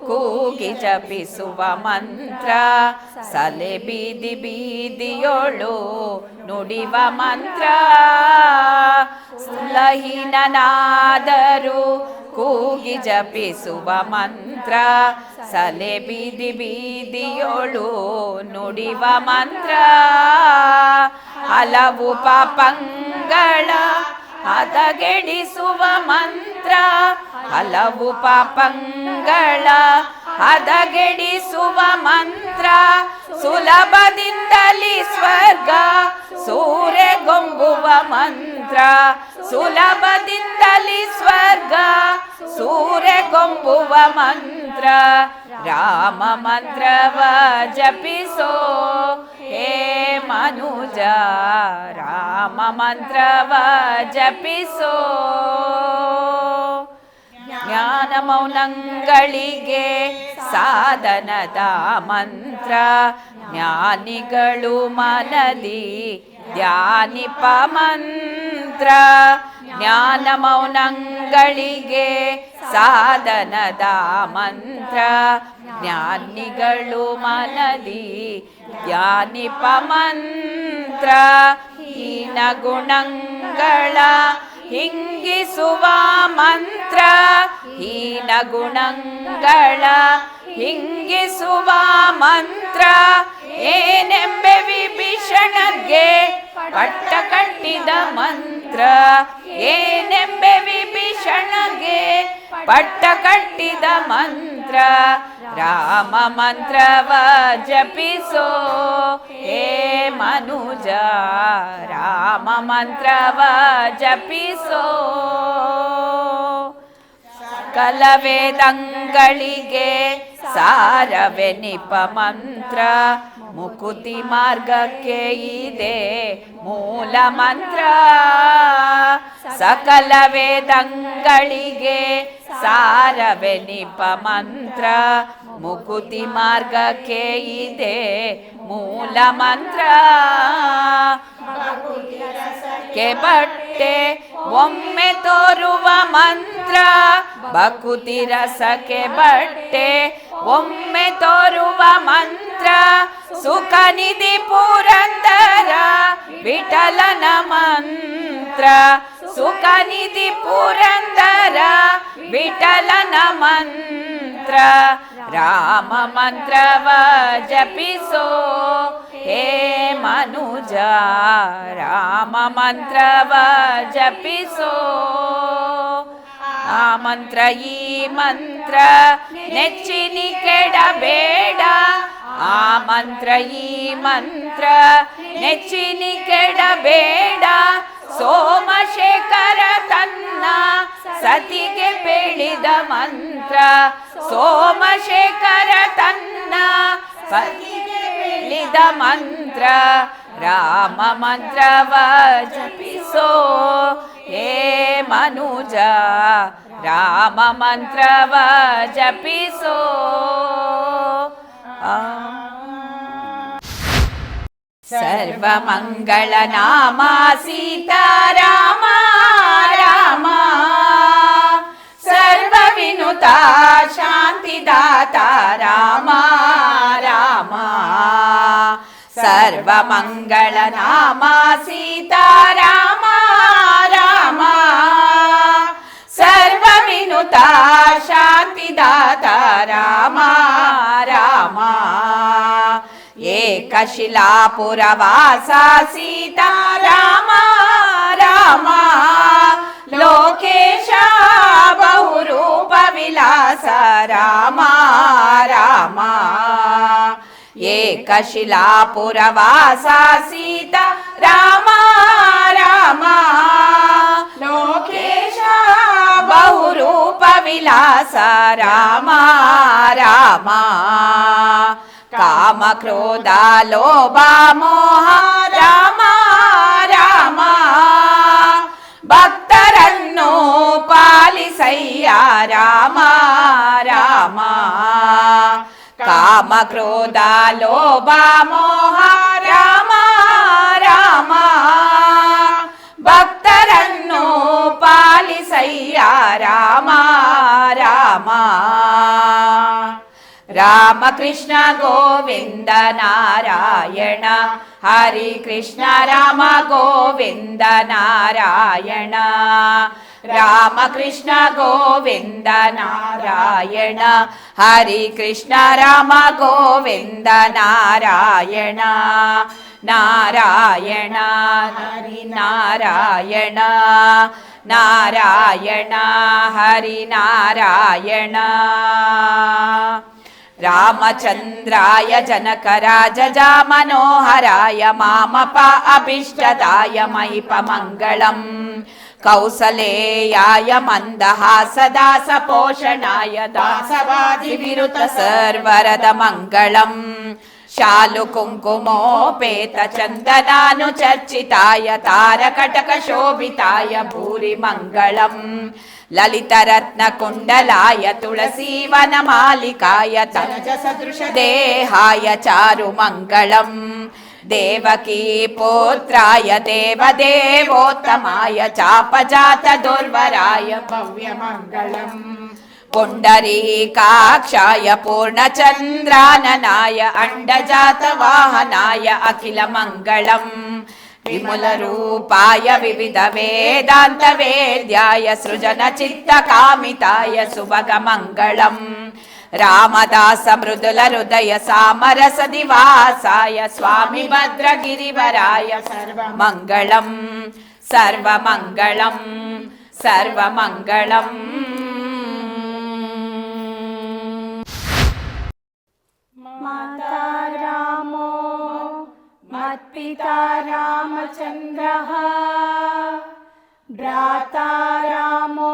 ಕೂಗಿ ಜಪಿಸುವ ಮಂತ್ರ ಸಲೆ ಬೀದಿ ಬೀದಿಯೋಳು ನುಡಿವ ಮಂತ್ರ ಲಹೀನನಾದರೂ ಕೂಗಿ ಜಪಿಸುವ ಮಂತ್ರ ಸಲೆ ಬೀದಿ ಬೀದಿಯೋಳು ನುಡಿವ ಮಂತ್ರ ಹಲವು ಪಾಪಂಗಳ ಹದಗೆಡಿಸುವ ಮಂತ್ರ ಹಲವು ಪಾಪಂಗಳ ಹದಗೆಡಿಸುವ ಮಂತ್ರ ಸುಲಭದಿಂದಲೇ ಸ್ವರ್ಗ ಸೂರೆಗೊಂಬುವ ಮಂತ್ರ ಸುಲಭದಿಂದಲೇ ಸ್ವರ್ಗ ಸೂರೆಗೊಂಬುವ ಮಂತ್ರ ರಾಮ ಮಂತ್ರವ ಜಪಿಸೋ ಹೇ ಮನುಜ ರಾಮ ಮಂತ್ರವ ಜಪಿಸೋ ಜ್ಞಾನ ಮೌನಗಳಿಗೆ ಸಾಧನದ ಮಂತ್ರ ಜ್ಞಾನಿಗಳು ಮನದಿ ಧ್ಯಾನಿಪ ಮಂತ್ರ ಜ್ಞಾನ ಮೌನಗಳಿಗೆ ಸಾಧನದ ಮಂತ್ರ ಜ್ಞಾನಿಗಳು ಮನದಿ ಧ್ಯಾನಿಪ ಮಂತ್ರ ಹೀನ ಗುಣಗಳ ಹಿಂಗಿಸುವ ಮಂತ್ರ ಹೀನ ಗುಣಗಳ ಹಿಂಗಿಸುವ ಮಂತ್ರ ಏನೆಂಬೆ ವಿಭೀಷಣಗೆ ಪಟ್ಟ ಕಟ್ಟಿದ ಮಂತ್ರ ಏನೆಂಬೆ ವಿಭೀಷಣಗೆ ಪಟ್ಟ ಕಟ್ಟಿದ ಮಂತ್ರ ರಾಮ ಮಂತ್ರವ ಜಪಿಸೋ ಹೇ ಮನುಜ ರಾಮ ಮಂತ್ರವ ಜಪಿಸೋ ಕಲವೇದಂಗಳಿಗೆ ಸಾರವೆನಿಪ ಮಂತ್ರ ಮುಕುತಿ ಮಾರ್ಗಕ್ಕೆ ಇದೆ ಮೂಲ ಮಂತ್ರ ಸಕಲ ವೇದಂಗಳಿಗೆ ಸಾರವೆನಿಪ ಮಂತ್ರ ಮುಕುತಿ ಮಾರ್ಗಕ್ಕೆ ಇದೆ ಮೂಲ ಮಂತ್ರ ಕೆ ಬಟ್ಟೆ ಒಮ್ಮೆ ತೋರುವ ಮಂತ್ರ ಬಕುತಿ ರಸಕ್ಕೆ ಬಟ್ಟೆ ಒಮ್ಮೆ ತೋರುವ ಮಂತ್ರ ಸುಖ ನಿಧಿ ಪುರಂದರ ವಿಠಲನ ಮಂತ್ರ ಸುಖ ನಿಧಿ ಪುರಂದರ ವಿಠಲನ ಮಂತ್ರ ರಾಮ ಮಂತ್ರವ ಜಪಿಸೋ ಹೇ ಮನುಜ ರಾಮ ಮಂತ್ರವ ಜಪಿಸೋ ಆ ಮಂತ್ರ ಈ ಮಂತ್ರ ನೆಚ್ಚಿನಿ ಕೆಡಬೇಡ ಆ ಮಂತ್ರ ಈ ಮಂತ್ರ ನೆಚ್ಚಿನಿ ಕೆಡಬೇಡ ಸೋಮಶೇಖರ ತನ್ನ ಸತಿಗೆ ಬೆಳೆದ ಮಂತ್ರ ಸೋಮಶೇಖರ ತನ್ನ ಸತಿಗೆ ಬೆಳೆದ ಮಂತ್ರ ರಾಮ ಮಂತ್ರವ ಜಪಿಸೋ ಹೇ ಮನುಜ ರಾಮ ಮಂತ್ರವ ಜಪಿಸೋ ಸರ್ವಮಂಗಳ ನಾಮ ಸೀತಾರಾಮ ರಾಮ ಸರ್ವವಿನುತ ಶಾಂತಿದಾತ ರಾಮ ರಾಮ ಸರ್ವಮಂಗಳ ನಾಮ ಸೀತಾರಾಮ ರಾಮ ಸರ್ವವಿನುತ ಶಾಂತಿದಾತ ರಾಮ ರಾಮ ಏಕಶಿಲಾಪುರವಾಸ ಸೀತಾರಾಮ ರಾಮ ಲೋಕೇಶ ಬಹುರೂಪ ವಿಲಾಸ ರಾಮ ರಾಮ ಏಕಶಿಲಾಪುರವಾಸ ಸೀತಾ ರಾಮ ರಾಮ ಲೋಕೇಶ ಬಹುರೂಪ ವಿಲಾಸ ರಾಮ ರಾಮ ಕಾಮ ಕ್ರೋಧ ಲೋಭ ಮೋಹ ರಾಮ ರಾಮ ಭಕ್ತರನ್ನು ಪಾಲಿಸಯ್ಯ ರಾಮ ರಾಮ ಕಾಮ ಕ್ರೋಧ ಲೋಭ ಮೋಹ ರಾಮ ರಾಮ ಭಕ್ತರನ್ನು ಪಾಲಿಸಯ್ಯ ರಾಮ ರಾಮ ರಾಮ ಕೃಷ್ಣ ಗೋವಿಂದ ನಾರಾಯಣ ಹರಿ ಕೃಷ್ಣ ರಾಮ ಗೋವಿಂದ ನಾರಾಯಣ ರಾಮ ಕೃಷ್ಣ ಗೋವಿಂದ ನಾರಾಯಣ ಹರಿ ಕೃಷ್ಣ ರಾಮ ಗೋವಿಂದ ನಾರಾಯಣ ನಾರಾಯಣ ಹರಿ ನಾರಾಯಣ ನಾರಾಯಣ ಹರಿ ನಾರಾಯಣ ರಾಮಚಂದ್ರಾಯ ಜನಕರಾಜ ಮನೋಹರಾಯ ಮಾಮಪ ಅಭಿಷ್ಟದಾಯ ಮಹಿಪ ಮಂಗಳಂ ಕೌಸಲೇಯಾಯ ಮಂದಹಾಸದಾಸ ಪೋಷಣಾಯ ದಾಸವಾದಿ ವಿರುತ ಸರ್ವರದ ಮಂಗಳಂ ಶಾಲು ಕುಂಕುಮೋಪೇತ ಚಂದನಾನು ಚರ್ಚಿತಾಯ ತಾರಕಟಕ ಶೋಭಿತಾಯ ಭೂರಿ ಮಂಗಳಂ ಲಲಿತರತ್ನ ಕುಂಡಲಾಯ ತುಳಸೀವನ ಮಾಲಿಕಾಯ ತನಜ ಸದೃಶ ದೇಹಾಯ ಚಾರು ಮಂಗಳಂ ದೇವಕೀ ಪುತ್ರಾಯ ದೇವದೇವೋತ್ತಮಾಯ ಚಾಪಜಾತ ದುರ್ವರಾಯ ಭವ್ಯ ಮಂಗಳಂ ಪುಂಡರೀಕಾಕ್ಷಾಯ ಪೂರ್ಣಚಂದ್ರಾನನಾಯ ಅಂಡಜಾತ ವಾಹನಾಯ ಅಖಿಲ ಮಂಗಳಂ ವಿಮಲ ರೂಪಾಯ ವಿವಿಧ ವೇದಾಂತ ವೇದ್ಯಾಯ ಸೃಜನ ಚಿತ್ತ ಕಾಮಿತಾಯ ಸುಭಗ ಮಂಗಳಂ ರಾಮದಾಸ ಮೃದುಲ ಹೃದಯ ಸಾಮರಸ ದಿವಾಸಾಯ ಸ್ವಾಮಿ ಭದ್ರಗಿರಿವರಾಯ ಸರ್ವಮಂಗಳಂ ಸರ್ವಮಂಗಳಂ ಸರ್ವಮಂಗಳಂ माता रामो मत्पिता रामचन्द्रः भ्राता रामो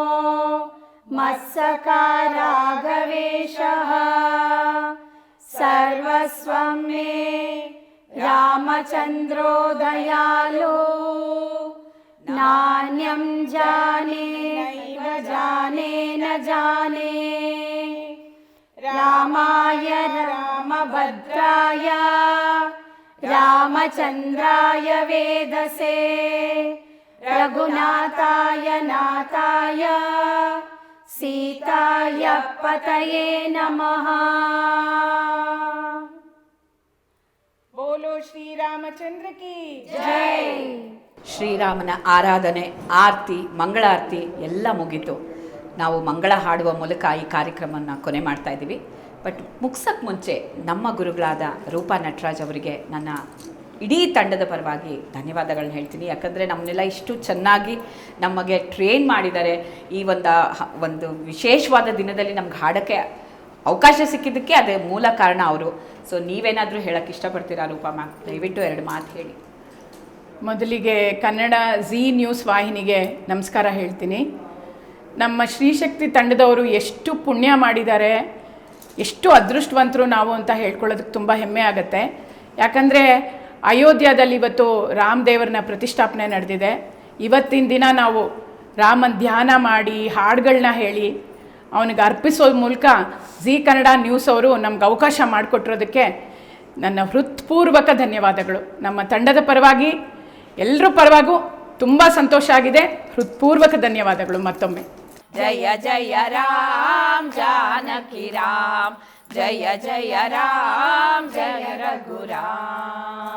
मत्सखा राघवेशः सर्वस्वं मे रामचन्द्रो दयालु नान्यं जाने नैव जाने न जाने रामाय रामभद्राय रामचन्द्राय वेदसे रघुनाथाय नाथाय सीताय पतये नमः। बोलो श्री रामचंद्र की जय। ಶ್ರೀರಾಮನ ಆರಾಧನೆ, ಆರತಿ, ಮಂಗಳಾರತಿ ಎಲ್ಲ ಮುಗೀತು. ನಾವು ಮಂಗಳ ಹಾಡುವ ಮೂಲಕ ಈ ಕಾರ್ಯಕ್ರಮವನ್ನು ಕೊನೆ ಮಾಡ್ತಾ ಇದ್ದೀವಿ. ಬಟ್ ಮುಗ್ಸೋಕ್ಕೆ ಮುಂಚೆ ನಮ್ಮ ಗುರುಗಳಾದ ರೂಪಾ ನಟರಾಜ್ ಅವರಿಗೆ ನನ್ನ ಇಡೀ ತಂಡದ ಪರವಾಗಿ ಧನ್ಯವಾದಗಳನ್ನ ಹೇಳ್ತೀನಿ. ಯಾಕಂದರೆ ನಮ್ಮನ್ನೆಲ್ಲ ಇಷ್ಟು ಚೆನ್ನಾಗಿ ನಮಗೆ ಟ್ರೈನ್ ಮಾಡಿದ್ದಾರೆ. ಈ ಒಂದು ವಿಶೇಷವಾದ ದಿನದಲ್ಲಿ ನಮ್ಗೆ ಹಾಡೋಕ್ಕೆ ಅವಕಾಶ ಸಿಕ್ಕಿದ್ದಕ್ಕೆ ಅದೇ ಮೂಲ ಕಾರಣ ಅವರು. ಸೊ ನೀವೇನಾದರೂ ಹೇಳೋಕ್ಕೆ ಇಷ್ಟಪಡ್ತೀರಾ ರೂಪಾ ಮ್ಯಾಮ್? ದಯವಿಟ್ಟು 2 ಮಾತು ಹೇಳಿ. ಮೊದಲಿಗೆ ಕನ್ನಡ ಝೀ ನ್ಯೂಸ್ ವಾಹಿನಿಗೆ ನಮಸ್ಕಾರ ಹೇಳ್ತೀನಿ. ನಮ್ಮ ಶ್ರೀಶಕ್ತಿ ತಂಡದವರು ಎಷ್ಟು ಪುಣ್ಯ ಮಾಡಿದ್ದಾರೆ, ಎಷ್ಟು ಅದೃಷ್ಟವಂತರು ನಾವು ಅಂತ ಹೇಳ್ಕೊಳ್ಳೋದಕ್ಕೆ ತುಂಬ ಹೆಮ್ಮೆ ಆಗುತ್ತೆ. ಯಾಕಂದರೆ ಅಯೋಧ್ಯದಲ್ಲಿ ಇವತ್ತು ರಾಮದೇವರನ್ನ ಪ್ರತಿಷ್ಠಾಪನೆ ನಡೆದಿದೆ. ಇವತ್ತಿನ ದಿನ ನಾವು ರಾಮನ ಧ್ಯಾನ ಮಾಡಿ ಹಾಡುಗಳನ್ನ ಹೇಳಿ ಅವನಿಗೆ ಅರ್ಪಿಸೋ ಮೂಲಕ ಝೀ ಕನ್ನಡ ನ್ಯೂಸ್ ಅವರು ನಮ್ಗೆ ಅವಕಾಶ ಮಾಡಿಕೊಟ್ಟಿರೋದಕ್ಕೆ ನನ್ನ ಹೃತ್ಪೂರ್ವಕ ಧನ್ಯವಾದಗಳು. ನಮ್ಮ ತಂಡದ ಪರವಾಗಿ ಎಲ್ಲರ ಪರವಾಗೂ ತುಂಬ ಸಂತೋಷ ಆಗಿದೆ. ಹೃತ್ಪೂರ್ವಕ ಧನ್ಯವಾದಗಳು ಮತ್ತೊಮ್ಮೆ. ಜಯ ಜಯ ರಾಮ್ ಜಾನಕಿ ರಾಮ್, ಜಯ ಜಯ ರಾಮ್ ಜಯ ರಘುರಾಮ್.